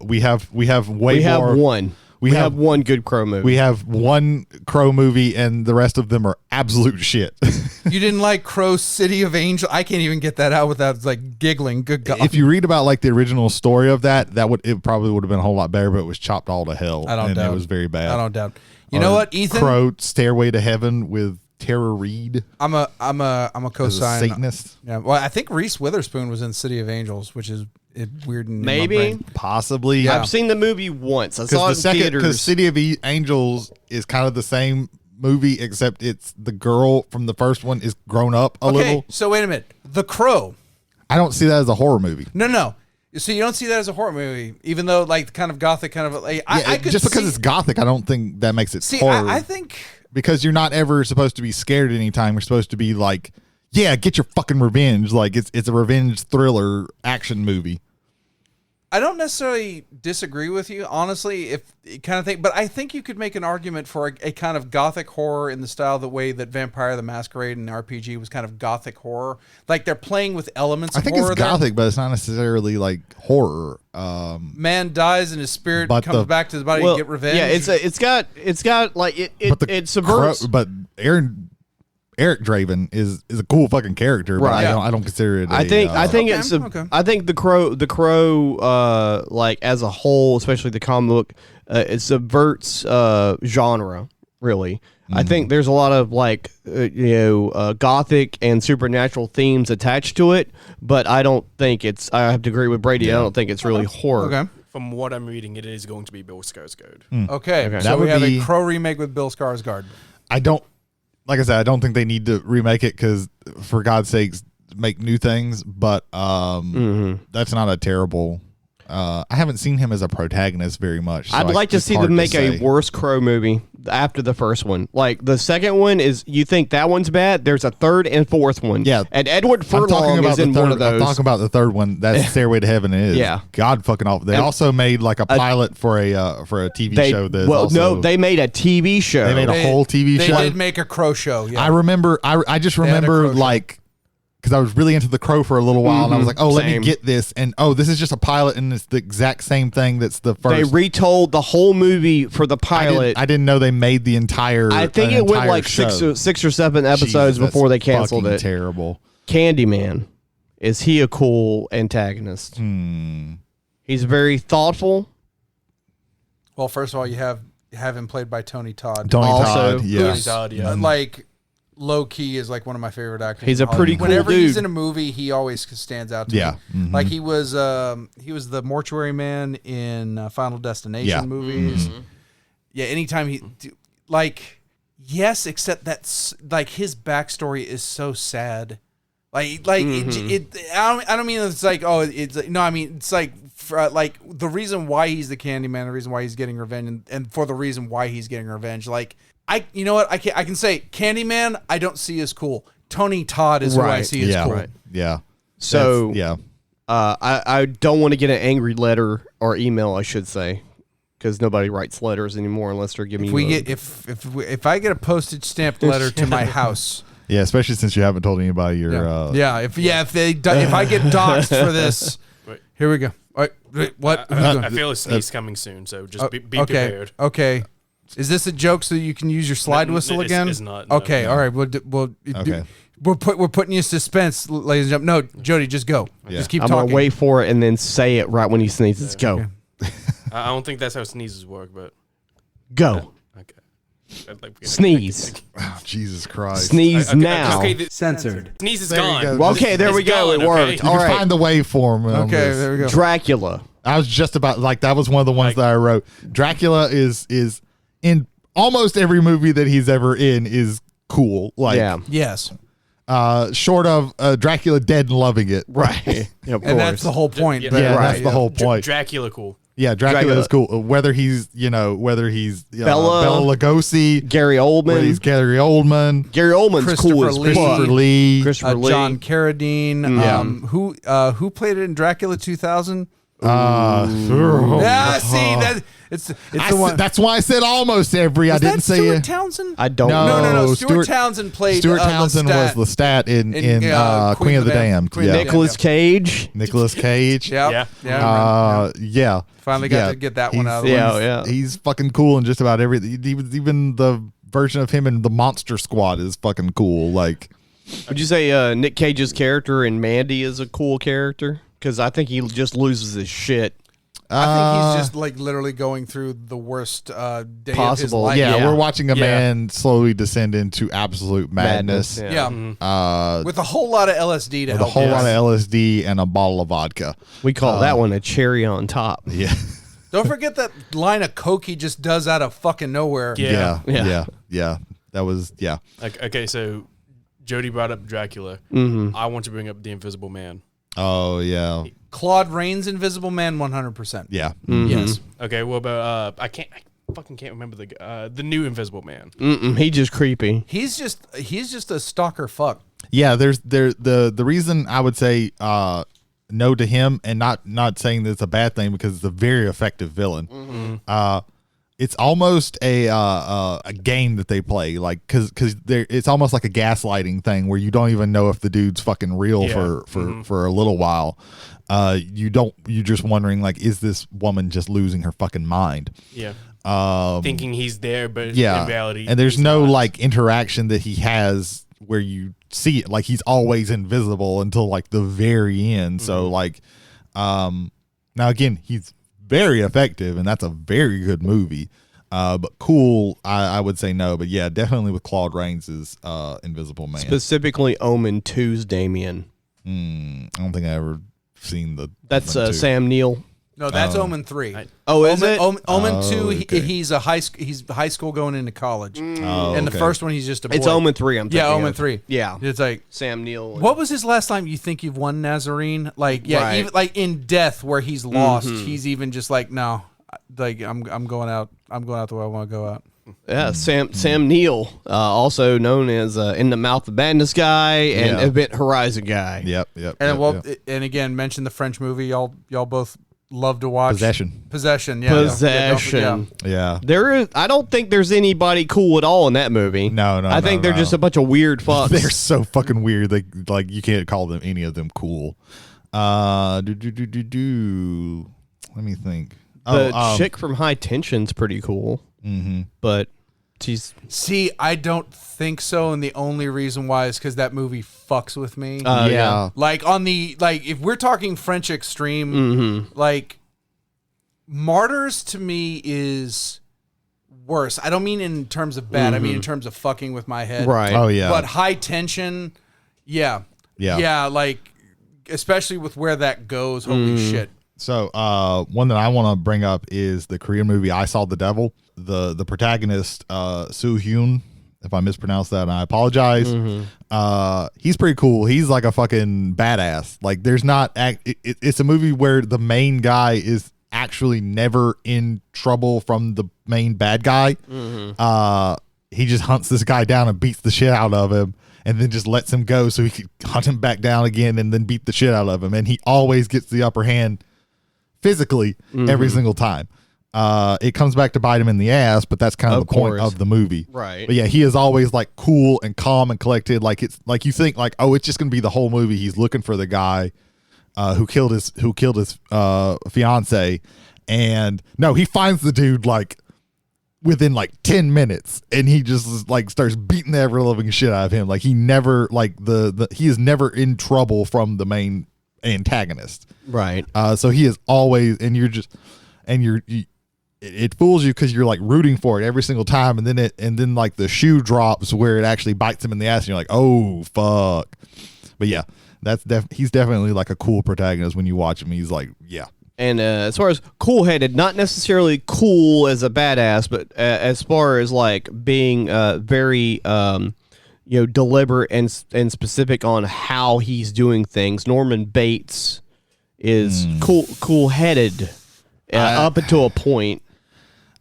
We have one. We have one good Crow movie. We have one Crow movie, and the rest of them are absolute shit. You didn't like Crow City of Angels? I can't even get that out without like giggling. Good God! If you read about like the original story of it probably would have been a whole lot better, but it was chopped all to hell. I don't doubt. It was very bad. I don't doubt. You know what, Ethan? Crow Stairway to Heaven with Tara Reid. I'm a co-sign. Satanist. Yeah. Well, I think Reese Witherspoon was in City of Angels, which is weird. Maybe, possibly. Yeah. I've seen the movie once. I saw it in theaters. Because City of Angels is kind of the same movie, except it's the girl from the first one is grown up a little. So wait a minute. The Crow. I don't see that as a horror movie. No. So you don't see that as a horror movie, even though like kind of gothic, kind of like I could just because it's gothic, I don't think that makes it horror. I think because you're not ever supposed to be scared anytime. You're supposed to be like, yeah, get your fucking revenge. Like it's a revenge thriller action movie. I don't necessarily disagree with you, honestly, if kind of thing, but I think you could make an argument for a kind of gothic horror in the style, the way that Vampire the Masquerade and RPG was kind of gothic horror. Like they're playing with elements of horror. I think it's gothic, but it's not necessarily like horror. Man dies and his spirit comes back to his body to get revenge. Yeah, it's got like it subverts. But Eric Draven is a cool fucking character, but right. I don't consider it. I think the Crow like as a whole, especially the comic book, it subverts genre really. I think there's a lot of like gothic and supernatural themes attached to it, but I don't think it's. I have to agree with Brady. Yeah. I don't think it's really horror. Okay. From what I'm reading, it is going to be Bill Skarsgård. Okay. So we have a Crow remake with Bill Skarsgård. Like I said, I don't think they need to remake it because, for God's sakes, make new things. But that's not a terrible. I haven't seen him as a protagonist very much. So I'd like to see them make a worse Crow movie after the first one. Like the second one is, you think that one's bad? There's a third and fourth one. Yeah, and Edward Furlong is in one of those. I'm talking about the third one. That's Stairway to Heaven is. Yeah, God fucking awful. They also made like a pilot for a TV show. They made a TV show. They made a whole TV show. They did make a Crow show. Yeah. I remember. I just remember like. Because I was really into the Crow for a little while, and I was like, "Oh, let me get this." And this is just a pilot, and it's the exact same thing. That's the first. They retold the whole movie for the pilot. I didn't know they made the entire. I think it went like six or seven episodes before they canceled it. Terrible. Candyman, is he a cool antagonist? He's very thoughtful. Well, first of all, you have him played by Tony Todd. Tony Todd, yeah. Like low key is like one of my favorite actors. He's a pretty cool Whenever dude. he's in a movie, he always stands out to me. Mhm. Like he was the mortuary man in Final Destination movies. Yeah, anytime yes, except that's like his backstory is so sad. I don't mean it's like no, I mean it's like like the reason why he's the Candyman, the reason why he's getting revenge, and for the reason why he's getting revenge. Like you know what I can say Candyman I don't see as cool. Tony Todd is who I see as cool. Right. Yeah. So yeah. I don't want to get an angry letter or email, I should say, because nobody writes letters anymore unless they're giving If I get a postage stamped letter to my house. Yeah, especially since you haven't told anybody your. If I get doxxed for this, here we go. All right, what? I feel a sneeze coming soon, so just be prepared. Okay. Is this a joke so you can use your slide whistle again? It's not. No, okay. no. All right. We're putting you in suspense, ladies and gentlemen. No, Jody, just go. Yeah. Just keep I'm talking. gonna wait for it and then say it right when he sneezes. Go. Okay. I don't think that's how sneezes work, but Go. okay. Sneeze. Oh, Jesus Christ. Sneeze now. Censored. Sneeze is There you gone. go. Well, okay, there we go. It worked. You All can right. find the waveform. On Okay, this. there we go. Dracula. I was just about that was one of the ones that I wrote. Dracula is in almost every movie that he's ever in is cool. Like Yes. Short of Dracula dead and loving it. Right. Yeah, of And that's course. the whole point. Yeah, but- that's the whole point. Dracula cool. Yeah, Dracula is cool. Whether he's Bela Lugosi, Gary Oldman. whether he's Gary Oldman, Gary Oldman's cool as Christopher Lee. Christopher Lee. John Carradine. Who played it in Dracula 2000? See that it's the one. That's why I said almost every. Was I didn't that say Stuart it. Townsend? I don't No. know. No. Stuart Townsend played. Stuart Townsend was Lestat Lestat in Queen of the Damned. Queen of the Nicolas Cage. Nicolas Cage. Yeah. Yeah. Finally got to get that one out of the way. Yeah. He's fucking cool in just about everything. Even the version of him in the Monster Squad is fucking cool. Like, Would you say Nick Cage's character in Mandy is a cool character? Because I think he just loses his shit. I think he's just like literally going through the worst day of his Possible. life. yeah, Yeah. we're watching a man slowly descend into absolute madness. Yeah. With a whole lot of LSD to With a help. whole lot of LSD and a bottle of vodka. We call that one a cherry on top. Yeah. Don't forget that line of coke he just does out of fucking nowhere. Yeah. Yeah. That was Okay, so Jody brought up Dracula. Mm-hmm. I want to bring up the Invisible Man. Oh yeah. Claude Rains Invisible Man 100%. Yeah. Mm-hmm. Yes. Okay, what about I fucking can't remember the new Invisible Man. He just creepy. He's just a stalker fuck. Yeah, the reason I would say no to him, and not saying that it's a bad thing because it's a very effective villain. It's almost a game that they play, like because it's almost like a gaslighting thing where you don't even know if the dude's fucking real for a little while. You're just wondering, like, is this woman just losing her fucking mind? Yeah. Thinking he's there, but in reality, and there's he's no not. like interaction that he has where you see it. Like, he's always invisible until like the very end. So like, now again, he's very effective, and that's a very good movie. But cool, I would say no. But yeah, definitely with Claude Rains' Invisible Man. Specifically, Omen 2's Damien. I don't think I ever seen the. That's Omen 2. Sam Neill. No, that's Omen 3. Oh, is it? Omen 2, okay. he's high school going into college. Oh, And the okay. first one, he's just a boy. It's Omen 3. I'm thinking Yeah, Omen of. 3. Yeah. It's like, Sam Neill. what was his last time you think you've won, Nazarene? Like, yeah, Right. even like in Death where he's lost, he's even just like, no, like I'm going out the way I want to go out. Yeah, Sam Neill, also known as In the Mouth of Madness guy and Event Horizon guy. Yep. And and again, mention the French movie y'all both love to watch. Possession. Yeah. Possession. Yeah. There is. I don't think there's anybody cool at all in that movie. No, I think they're just a bunch of weird fucks. They're so fucking weird. Like you can't call them any of them cool. Let me think. The chick from High Tension's pretty cool. Mm-hmm. But she's See, I don't think so, and the only reason why is because that movie fucks with me. yeah. Like if we're talking French extreme, like Martyrs to me is worse. I don't mean in terms of bad. I mean in terms of fucking with my head. Right. Oh yeah. But high tension, yeah. Like especially with where that goes. Holy shit. So one that I want to bring up is the Korean movie I Saw the Devil. The protagonist Soo Hyun, if I mispronounced that, I apologize. He's pretty cool. He's like a fucking badass. Like there's not it's a movie where the main guy is actually never in trouble from the main bad guy. He just hunts this guy down and beats the shit out of him, and then just lets him go so he can hunt him back down again and then beat the shit out of him. And he always gets the upper hand physically every single time. It comes back to bite him in the ass, but that's kind of the point of the movie. Right. But yeah, he is always like cool and calm and collected. Like it's like you think like, oh, it's just gonna be the whole movie. He's looking for the guy who killed his fiance, and no, he finds the dude like within like 10 minutes, and he just like starts beating the ever living shit out of him. Like he never like he is never in trouble from the main antagonist. Right. So he is always, and it fools you because you're like rooting for it every single time, and then like the shoe drops where it actually bites him in the ass, and you're like, oh fuck. But yeah, he's definitely like a cool protagonist when you watch him. He's like, yeah. And as far as cool-headed, not necessarily cool as a badass, but as far as like being very deliberate and specific on how he's doing things. Norman Bates is cool-headed up until a point.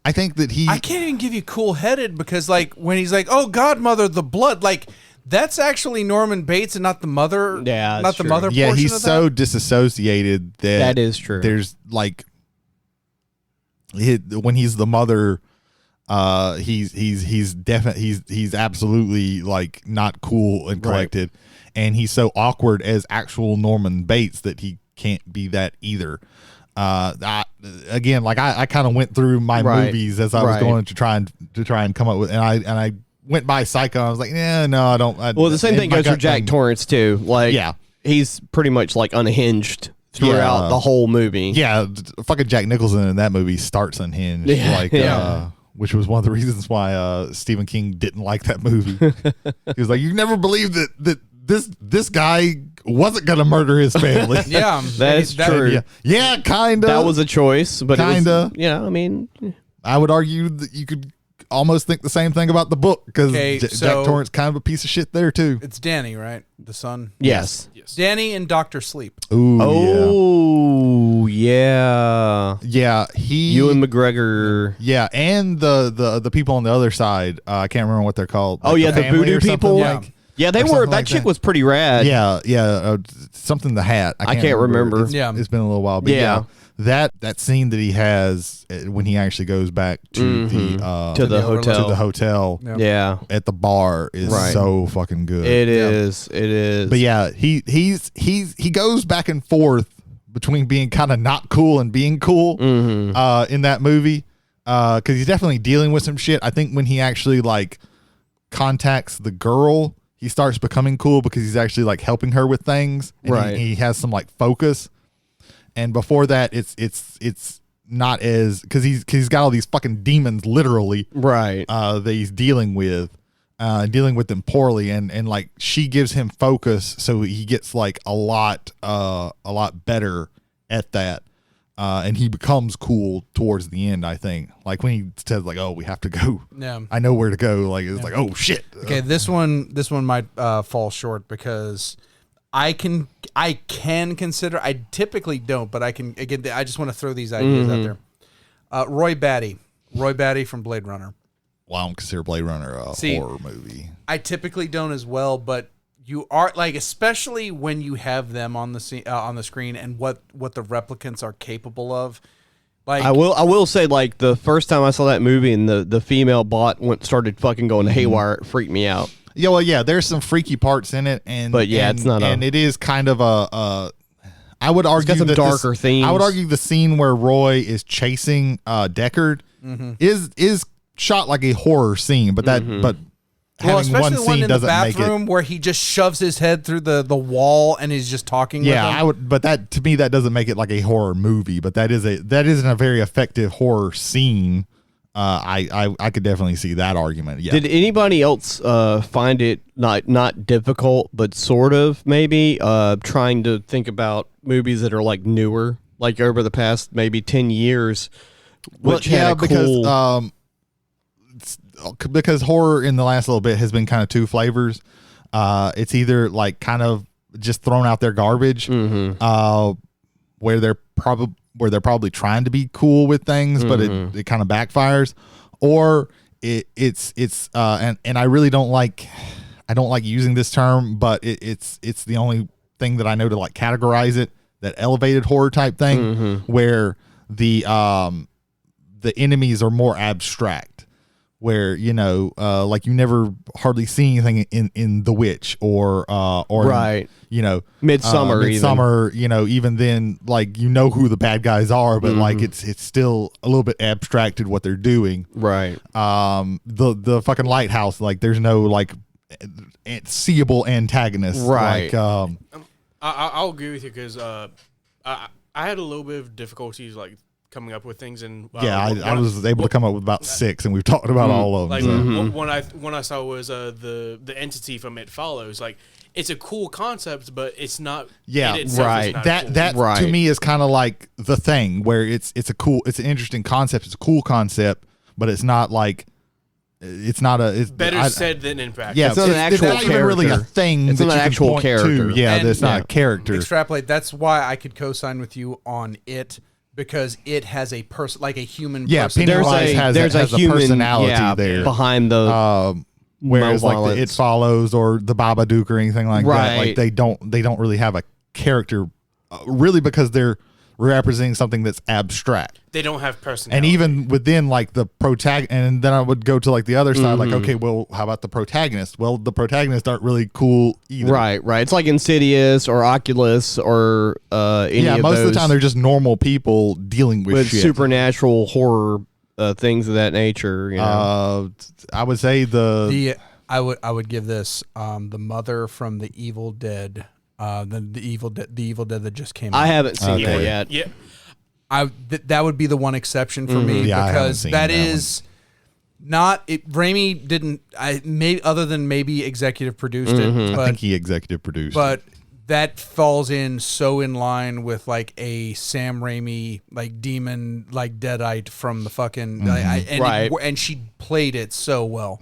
I think that I can't even give you cool-headed because like when he's like, "Oh Godmother, the blood," like that's actually Norman Bates and not the mother. Yeah, not the true. mother. Yeah, portion he's of so that. disassociated that is true. There's like when he's the mother, he's definitely he's absolutely like not cool and collected, and he's so awkward as actual Norman Bates that he can't be that either. I kind of went through my movies as I was going to try and come up with, and I went by Psycho. I was like, yeah, no, I don't. Well, the same thing goes for Jack Torrance too. Like, he's pretty much like unhinged throughout the whole movie. Yeah, fucking Jack Nicholson in that movie starts unhinged. Which was one of the reasons why Stephen King didn't like that movie. He was like, you never believed that this guy wasn't gonna murder his family. Yeah, that's true. Yeah, kind of. That was a choice, but kind of. I mean, I would argue that you could almost think the same thing about the book because Jack Torrance kind of a piece of shit there too. It's Danny, right? The son. Yes. Danny and Dr. Sleep. Ooh, yeah. Ewan McGregor. Yeah, and the people on the other side. I can't remember what they're called. Like the voodoo people. Yeah, they were. That chick was pretty rad. Yeah. Something the hat. I can't remember. It's been a little while. But yeah. That scene that he has when he actually goes back to the hotel. Yeah. At the bar is so fucking good. It is. But yeah, he goes back and forth between being kind of not cool and being cool in that movie because he's definitely dealing with some shit. I think when he actually like contacts the girl, he starts becoming cool because he's actually like helping her with things. And he has some like focus. And before that, it's not as because he's got all these fucking demons literally that he's dealing with them poorly, and like she gives him focus, so he gets like a lot better at that, and he becomes cool towards the end. I think like when he says like, "Oh, we have to go." Yeah, I know where to go. Like it's like, "Oh shit." Okay, this one might fall short because I can consider. I typically don't, but I can. Again, I just want to throw these ideas out there. Roy Batty from Blade Runner. Well, I don't consider Blade Runner a horror movie. I typically don't as well, but you are like, especially when you have them on the screen and what the replicants are capable of. Like, I will say, like the first time I saw that movie and the female bot started fucking going haywire, it freaked me out. Yeah, well, yeah, there's some freaky parts in it, it's not, and it is kind of a. I would argue it's got some darker themes. I would argue the scene where Roy is chasing Deckard is shot like a horror scene, but having one scene in doesn't the bathroom make it. Where he just shoves his head through the wall and he's just talking. Yeah, with him. I would, but that to me that doesn't make it like a horror movie, but that isn't a very effective horror scene. I could definitely see that argument. Yeah. Did anybody else find it not difficult, but sort of maybe trying to think about movies that are like newer, like over the past maybe 10 years? Because horror in the last little bit has been kind of two flavors. It's either like kind of just thrown out there garbage, where they're probably trying to be cool with things, but it kind of backfires, or it's and I really don't like using this term, but it's the only thing that I know to like categorize it, that elevated horror type thing, where the enemies are more abstract. Where like you never hardly see anything in The Witch or right, Midsummer, even then, like who the bad guys are, but like it's still a little bit abstracted what they're doing. Right. The fucking Lighthouse, like there's no like seeable antagonist. Right. Like I'll agree with you because I had a little bit of difficulties like coming up with things, and I was able to come up with about 6, and we've talked about all of them. Like one I saw was the entity from It Follows. Like it's a cool concept, but it's not. Yeah, in itself right. is not That cool. to me is kind of like The Thing, where it's an interesting concept. It's a cool concept, but it's not like. It's not a. It's better said than in practice. Yeah, it's not an actual not even really a thing. It's that not you an can actual point character. To. Yeah, And- that's not a character. Extrapolate. That's why I could co-sign with you on it, because it has a person, like a human. person. Pennywise has a human personality there behind the. Whereas like the It Follows or the Babadook or anything like that, like they don't really have a character, really, because they're representing something that's abstract. They don't have personality. And even within like the protagonist, and then I would go to like the other side, like, okay, well, how about the protagonist? Well, the protagonists aren't really cool either. Right. It's like Insidious or Oculus or any of most those of the time they're just normal people dealing with shit. supernatural horror things of that nature. I would say I would give this the mother from the Evil Dead. The Evil Dead that just came out. I haven't seen that yet. Yeah. That would be the one exception for me, because that is not it. Raimi didn't. Other than maybe executive produced it. But, I think he executive produced. But that falls in line with like a Sam Raimi like demon like Deadite from the fucking and she played it so well.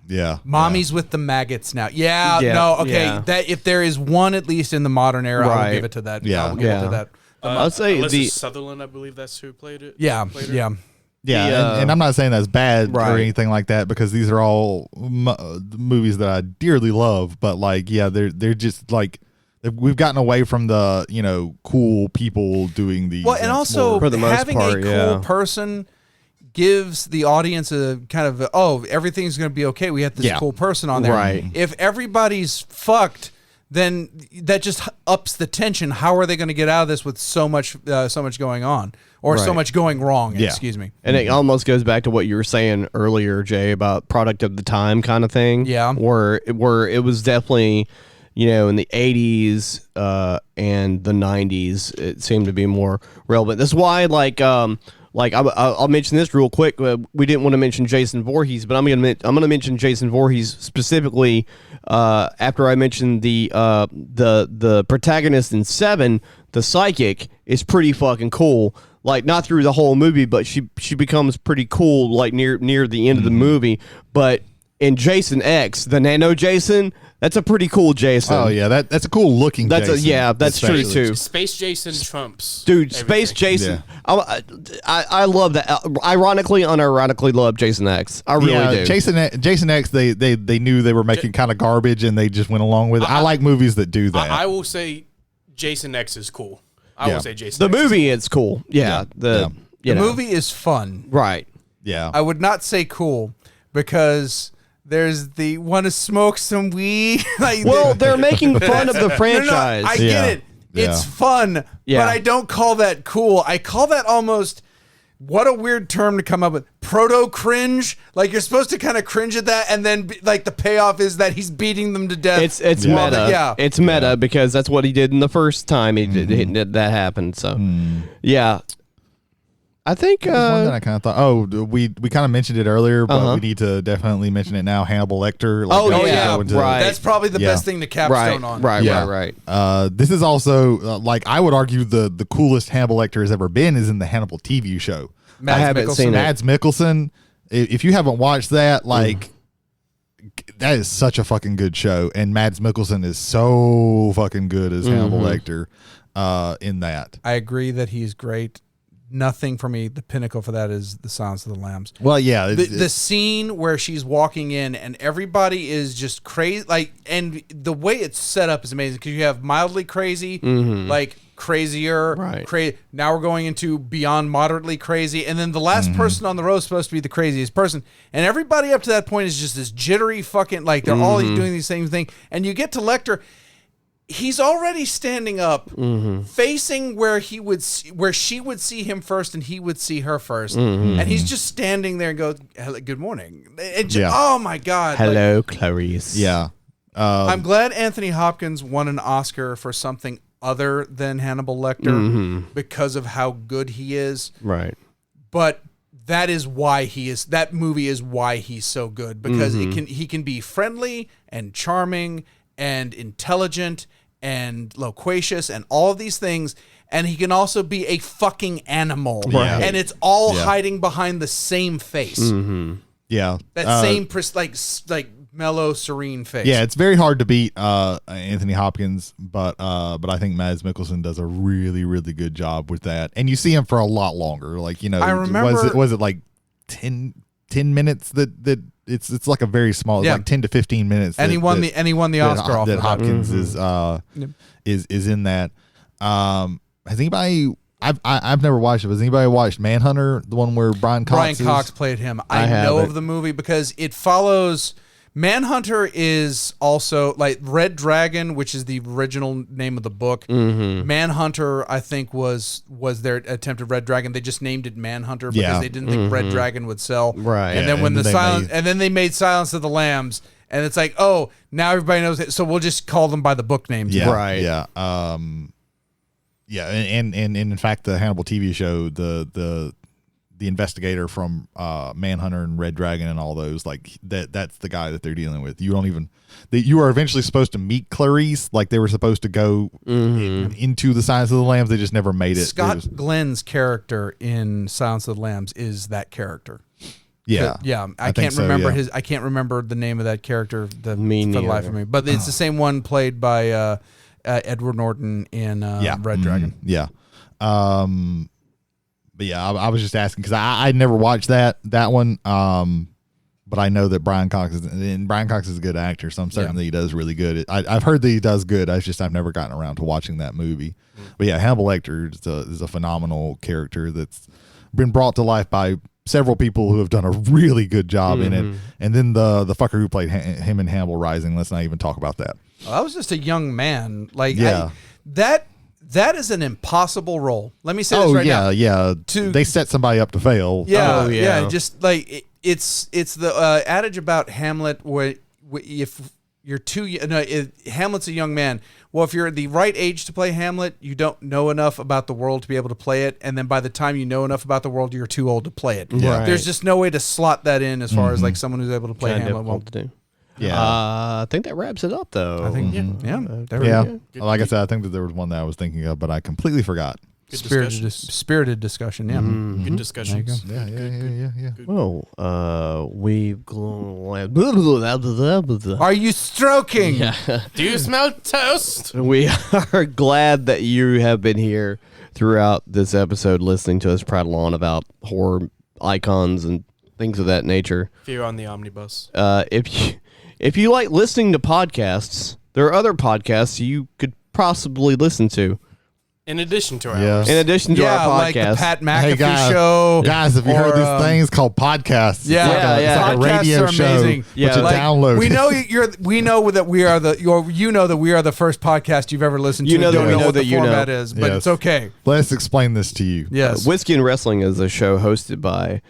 Yeah, Mommy's with the maggots now. That if there is one at least in the modern era, I will give it to that. Yeah, I will give it to that. I'll say Alyssa Sutherland, I believe that's who played it. Yeah. And I'm not saying that's bad or anything like that, because these are all movies that I dearly love. But like, they're just like, we've gotten away from the cool people doing these. Well, and also for the most having part, a cool person gives the audience a kind of everything's going to be okay. We have this cool person on there. Right. If everybody's fucked, then that just ups the tension. How are they going to get out of this with so much going on, or so much going wrong? Yeah. Excuse me. And it almost goes back to what you were saying earlier, Jay, about product of the time kind of thing. Yeah. Where it was definitely, in the 80s and the 90s, it seemed to be more relevant. That's why, I'll mention this real quick. We didn't want to mention Jason Voorhees, but I'm gonna mention Jason Voorhees specifically after I mentioned the protagonist in Seven, the psychic, is pretty fucking cool. Like, not through the whole movie, but she becomes pretty cool like near the end of the movie. But in Jason X, the Nano Jason, that's a pretty cool Jason. Oh yeah, that's a cool looking. Jason, that's true too. Space Jason trumps. Dude, everything. Space Jason. Yeah. I love that. Ironically, unironically, love Jason X. I really do. Jason X. They knew they were making kind of garbage, and they just went along with it. I like movies that do that. I will say Jason X is cool. I will say Jason. The X movie is cool. Yeah. The movie is fun. Right. Yeah. I would not say cool, because there's the want to smoke some weed. They're making fun of the franchise. I get it. It's fun, but I don't call that cool. I call that almost, what a weird term to come up with, proto cringe. Like, you're supposed to kind of cringe at that, and then the payoff is that he's beating them to death. It's meta. It's meta because that's what he did in the first time he did that happened. So yeah. I think one that I kind of thought. Oh, we kind of mentioned it earlier, but we need to definitely mention it now. Hannibal Lecter. Right. That's probably the best thing to capstone on. Right. This is also I would argue the coolest Hannibal Lecter has ever been is in the Hannibal TV show. I haven't seen it. Mads Mikkelsen. If you haven't watched that, that is such a fucking good show, and Mads Mikkelsen is so fucking good as Hannibal Lecter in that. I agree that he's great. Nothing for me. The pinnacle for that is the Silence of the Lambs. Well, yeah, the scene where she's walking in and everybody is just crazy, and the way it's set up is amazing because you have mildly crazy, crazier, right? Now we're going into beyond moderately crazy, and then the last person on the row is supposed to be the craziest person, and everybody up to that point is just this jittery fucking they're all doing these same thing, and you get to Lecter. He's already standing up, facing where she would see him first, and he would see her first, and he's just standing there and goes, "Good morning." And just, oh my god! Hello, Clarice. Yeah, I'm glad Anthony Hopkins won an Oscar for something other than Hannibal Lecter because of how good he is. Right, but that is why he is. That movie is why he's so good because he can be friendly and charming and intelligent and loquacious and all of these things, and he can also be a fucking animal, and it's all hiding behind the same face. Yeah, that same like mellow, serene face. Yeah, it's very hard to beat Anthony Hopkins, but I think Mads Mikkelsen does a really, really good job with that, and you see him for a lot longer. I remember, was it like 10 minutes that it's like a very small, like 10 to 15 minutes. And he won the Oscar off that Hopkins is in that. Has anybody? I've never watched it. Has anybody watched Manhunter, the one where Brian Cox played him? I know of the movie because it follows. Manhunter is also like Red Dragon, which is the original name of the book. Manhunter, I think, was their attempt at Red Dragon. They just named it Manhunter because they didn't think Red Dragon would sell. Right. And then then they made Silence of the Lambs, and it's like, oh, now everybody knows it, so we'll just call them by the book names. Yeah. Right. Yeah. And in fact, the Hannibal TV show, the investigator from Manhunter and Red Dragon and all those, that's the guy that they're dealing with. You are eventually supposed to meet Clarice, like they were supposed to go into the Silence of the Lambs. They just never made it. Scott Glenn's character in Silence of the Lambs is that character. Yeah. Yeah. I can't remember the name of that character for the life of me. But it's the same one played by Edward Norton in Red Dragon. Yeah. But yeah, I was just asking because I never watched that one. But I know that Brian Cox is a good actor, so I'm certain that he does really good. I've heard that he does good. I've never gotten around to watching that movie. But yeah, Hannibal Lecter is a phenomenal character that's been brought to life by several people who have done a really good job in it. And then the fucker who played him in Hannibal Rising. Let's not even talk about that. Well, that was just a young man. That is an impossible role. Let me say this right now. They set somebody up to fail. Yeah. Just like it's the adage about Hamlet, where if you're Hamlet's a young man. Well, if you're the right age to play Hamlet, you don't know enough about the world to be able to play it, and then by the time you know enough about the world, you're too old to play it. Yeah. There's just no way to slot that in as far as like someone who's able to play Hamlet. Difficult to do. Yeah, I think that wraps it up, though. I think, Like I said, I think that there was one that I was thinking of, but I completely forgot. Spirited discussion. Yeah, good discussions. Yeah. Well, we've Are you stroking? Do you smell toast? We are glad that you have been here throughout this episode, listening to us prattle on about horror icons and things of that nature. Fear on the Omnibus. If you like listening to podcasts, there are other podcasts you could possibly listen to. In addition to ours. In addition to our podcast. Like the Pat McAfee show. Guys, have you heard these things called podcasts? Yeah. It's like a radio are amazing. show. Yeah, download. We know that we are the first podcast you've ever listened to. You know don't know what the you format is, but it's okay. Let's explain this to you. Yes. Whiskey and Wrestling is a show hosted by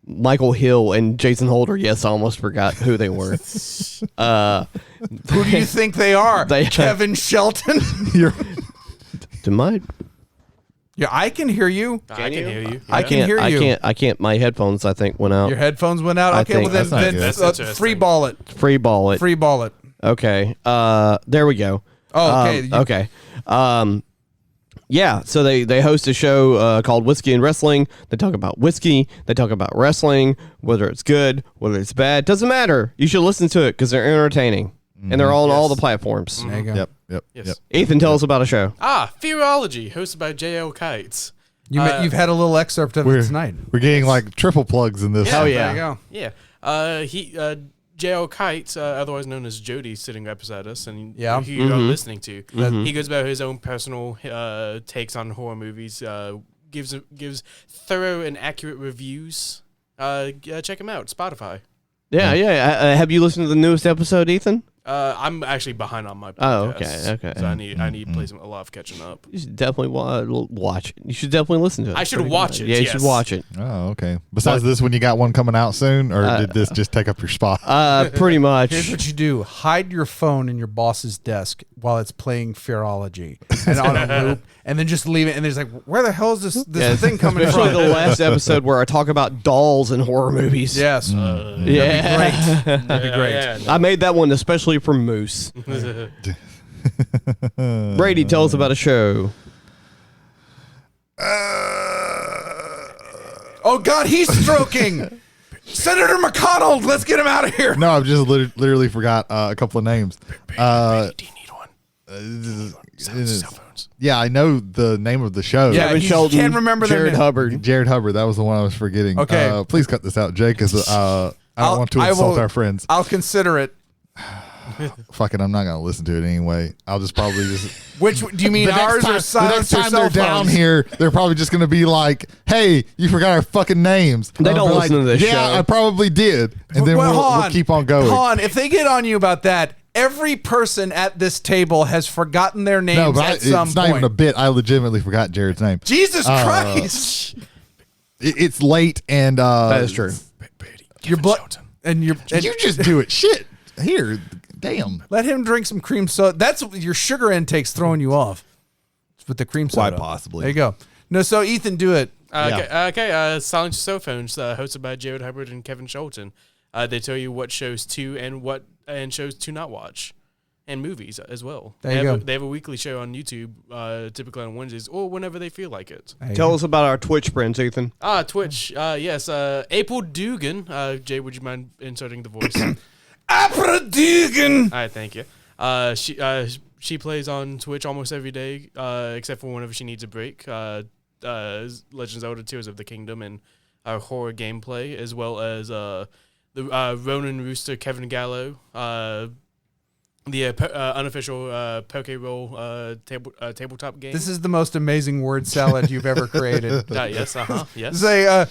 Michael Hill and Jason Holder. Yes, I almost forgot who they were. Who do you think they are? Kevin Shelton? To my Yeah, I can hear you. I can hear you. I can't hear you. I can't. My headphones, I think, went out. Your headphones went out? I Okay, think well that's not then good. That's free ball it. Free ball it. Free ball it. Okay. There we go. Oh, okay. Okay. Yeah, so they host a show called Whiskey and Wrestling. They talk about whiskey. They talk about wrestling, whether it's good, whether it's bad. Doesn't matter. You should listen to it because they're entertaining. And they're on all the platforms. There you go. Yep. Yes. Ethan, tell us about a show. Fearology, hosted by J.L. Kight. You've had a little excerpt of it tonight. We're getting like triple plugs in this. Yeah. Oh, There yeah. you go. Yeah. J.L. Kight, otherwise known as Jody, sitting right beside us, and Yeah. who you are listening to. He goes about his own personal takes on horror movies, gives thorough and accurate reviews. Check him out, Spotify. Yeah. Have you listened to the newest episode, Ethan? I'm actually behind on my podcast. Oh, okay. So I need to play a lot of catching up. You should definitely watch it. You should definitely listen to it. I should watch it. Yeah, you yes. should watch it. Oh, okay. Besides this one, you got one coming out soon, or did this just take up your spot? Pretty much. Here's what you do: hide your phone in your boss's desk while it's playing Fearology and on a loop, and then just leave it. And there's like, where the hell is this thing coming Especially from? the last episode where I talk about dolls in horror movies. Yes. Yeah. That'd be great. Yeah, I made that one especially for Moose. Brady, tell us about a show. Oh God, he's stroking. Senator McConnell, let's get him out of here. No, I've just literally forgot a couple of names. Do you need one? Cell phones. Yeah, I know the name of the show. Yeah, Kevin you Sheldon, can't remember their Jared name. Hubbard. Jared Hubbard. That was the one I was forgetting. Okay. Please cut this out, Jay, because I don't want to insult our friends. I'll consider it. Fuck it, I'm not gonna listen to it anyway. I'll just probably just. Which do you mean, The next ours time- or silence the or next time cell they're down phones? here, they're probably just going to be like, "Hey, you forgot our fucking names." They And I'll don't be listen to this yeah, show. I probably did, and then Well, hold we'll on. keep on going. Hold on, if they get on you about that, every person at this table has forgotten their names No, but at some it's not point. even a bit. I legitimately forgot Jared's name. Jesus Christ! It's late, and That is true. Brady, Your Kevin blood Sheldon. and your and You just do it. Shit. Here, damn. let him drink some cream soda. That's your sugar intake's throwing you off. It's with the cream soda. Quite possibly. There you go. No, so Ethan, do it. Okay. Silence Your Cell Phones, hosted by Jared Hubbard and Kevin Sheldon. They tell you what shows to and shows to not watch, and movies as well. There you go. They have a weekly show on YouTube, typically on Wednesdays or whenever they feel like it. Tell us about our Twitch friends, Ethan. Twitch. Yes. April Dugan. Jay, would you mind inserting the voice? April Dugan. All right, thank you. She plays on Twitch almost every day, except for whenever she needs a break. Legends of Zelda: Tears of the Kingdom and horror gameplay, as well as the Ronan Rooster, Kevin Gallo, the unofficial Poke Roll tabletop game. This is the most amazing word salad you've ever created. Yes, yes. Say,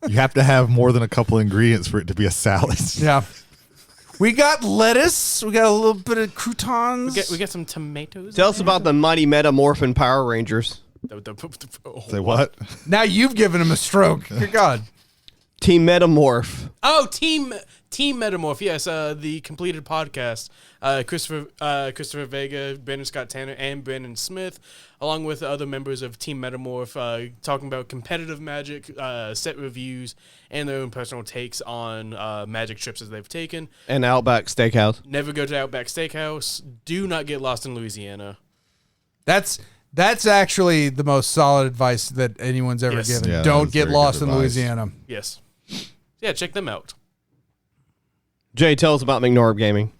You have to have more than a couple ingredients for it to be a salad. yeah. We got lettuce. We got a little bit of croutons. We get some tomatoes. Tell us about the Mighty Metamorphin Power Rangers. Say what? Now you've given him a stroke. Good God. Team Metamorph. Oh, Team Metamorph. Yes, the completed podcast. Christopher Vega, Brandon Scott Tanner, and Brandon Smith, along with other members of Team Metamorph, talking about competitive Magic, set reviews, and their own personal takes on Magic trips that they've taken. And Outback Steakhouse. Never go to Outback Steakhouse. Do not get lost in Louisiana. That's actually the most solid advice that anyone's ever given. Yeah, Don't that's get very lost good in advice. Louisiana. Yes. Yeah, check them out. Jay, tell us about McNorb Gaming.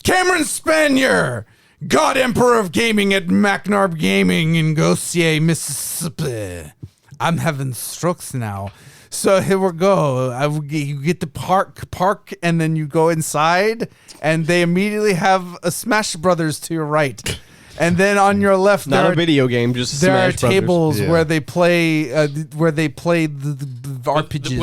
Cameron Spanier, God Emperor of Gaming at McNarb Gaming in Gosier, Mississippi. I'm having strokes now. So here we go. You get to park, and then you go inside, and they immediately have a Smash Brothers to your right. And then on your left, Not a video game, just there are Smash Brothers. tables Yeah. where they play the RPGs.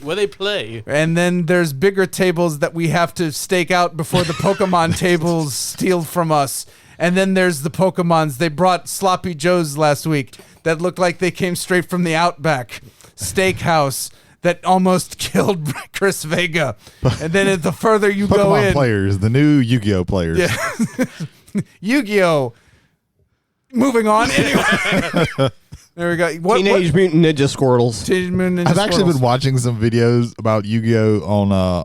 Where they play. And then there's bigger tables that we have to stake out before the Pokemon tables steal from us. And then there's the Pokemons. They brought Sloppy Joes last week that looked like they came straight from the Outback Steakhouse that almost killed Chris Vega. And then the further you go Pokemon in, players, the new Yu-Gi-Oh players. yeah. Yu-Gi-Oh! moving on. Anyway, there we go. Teenage Mutant Ninja Squirtles. Teenage Mutant Ninja I've actually Squirtles. been watching some videos about Yu-Gi-Oh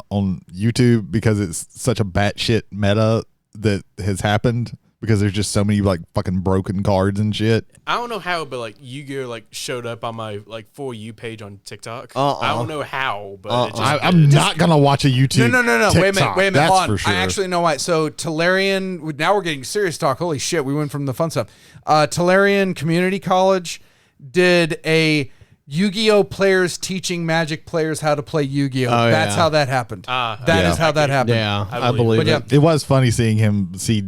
on YouTube because it's such a batshit meta that has happened because there's just so many like fucking broken cards and shit. I don't know how, but like Yu-Gi-Oh like showed up on my like For You page on TikTok. I don't know how, but it just I'm not gonna watch a YouTube. No. TikTok, Wait a minute. That's Hold on. for sure. I actually know why. So Tolarian. Now we're getting serious talk. Holy shit, we went from the fun stuff. Tolarian Community College did a Yu-Gi-Oh players teaching Magic players how to play Yu-Gi-Oh. That's how that happened. That is how that happened. Yeah, I believe it. It was funny seeing him see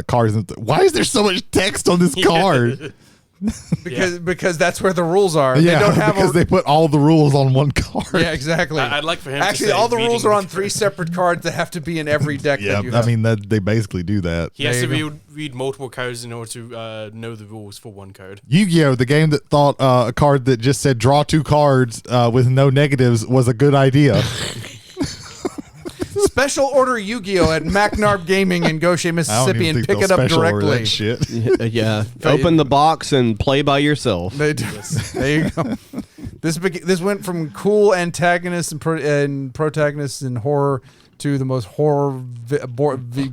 cards. Why is there so much text on this card? Because that's where the rules are. Yeah, they don't have because they put all the rules on one card. Yeah, exactly. I'd like for him. Actually, to say all the rules reading- are on 3 separate cards that have to be in every deck. Yeah, that you have. I mean they basically do that. He has There to you read multiple codes in order to know the rules for one code. Yu-Gi-Oh, the game that thought a card that just said draw 2 cards with no negatives was a good idea. Special order Yu-Gi-Oh at MacNarb Gaming in Goshen, I don't Mississippi, even and think pick they'll it up special order directly. that shit. Yeah. Open the box and play by yourself. They do. There you go. This went from cool antagonists and protagonists in horror to the most horror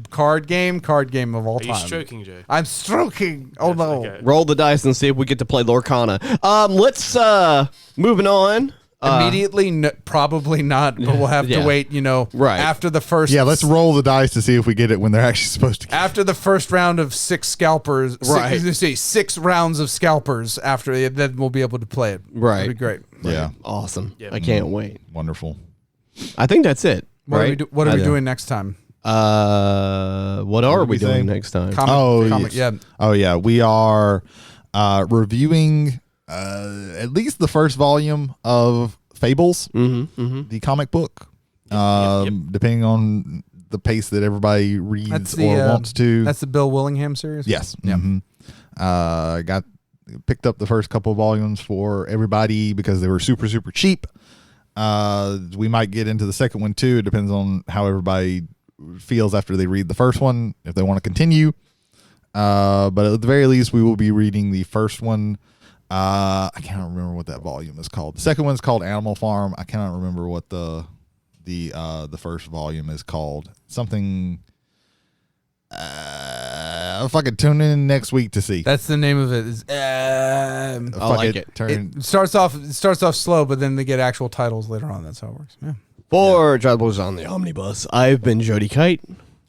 card game of all Are time. you stroking, Jay? I'm stroking. Oh no. Okay. Roll the dice and see if we get to play Lorcana. Let's moving on. Immediately, probably not, but we'll have to wait, Right. after the first. Yeah, let's roll the dice to see if we get it when they're actually supposed to get it. After the first round of 6 scalpers, Right. 6 rounds of scalpers after, then we'll be able to play it. Right. That'd be great. Yeah, Awesome. Yeah. I can't wait. wonderful. I think that's it. What right? are we doing next time? What are did we we doing say? next time? Comic, yes. yeah. Oh yeah, we are reviewing at least the first volume of Fables, the comic book. Depending on the pace that everybody reads or wants to. That's the Bill Willingham series? Yes. Yeah. Picked up the first couple of volumes for everybody because they were super, super cheap. We might get into the second one too. It depends on how everybody feels after they read the first one, if they want to continue. But at the very least, we will be reading the first one. I cannot remember what that volume is called. The second one's called Animal Farm. I cannot remember what the first volume is called. Something. I'll fucking tune in next week to see. That's the name of it. I like it. It starts off slow, but then they get actual titles later on. That's how it works. Yeah. For Travelers on the Omnibus, I've been Jody Kight.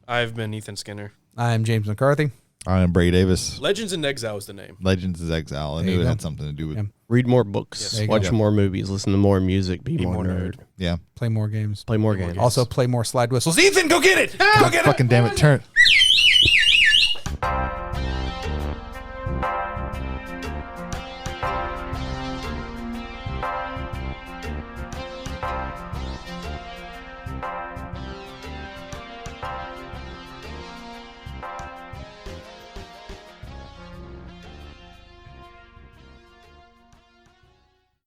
I've been Ethan Skinner. I'm James McCarthy. I am Brady Davis. Legends in Exile is the name. Legends is Exile. I There knew you it go. had something to do with. Yeah. Read more books. There you Watch go. more movies. Listen to more music. Be more nerd. Yeah. Play more games. Play more games. Also play more slide whistles. Ethan, go get it. Go get it. Fucking damn it! Turn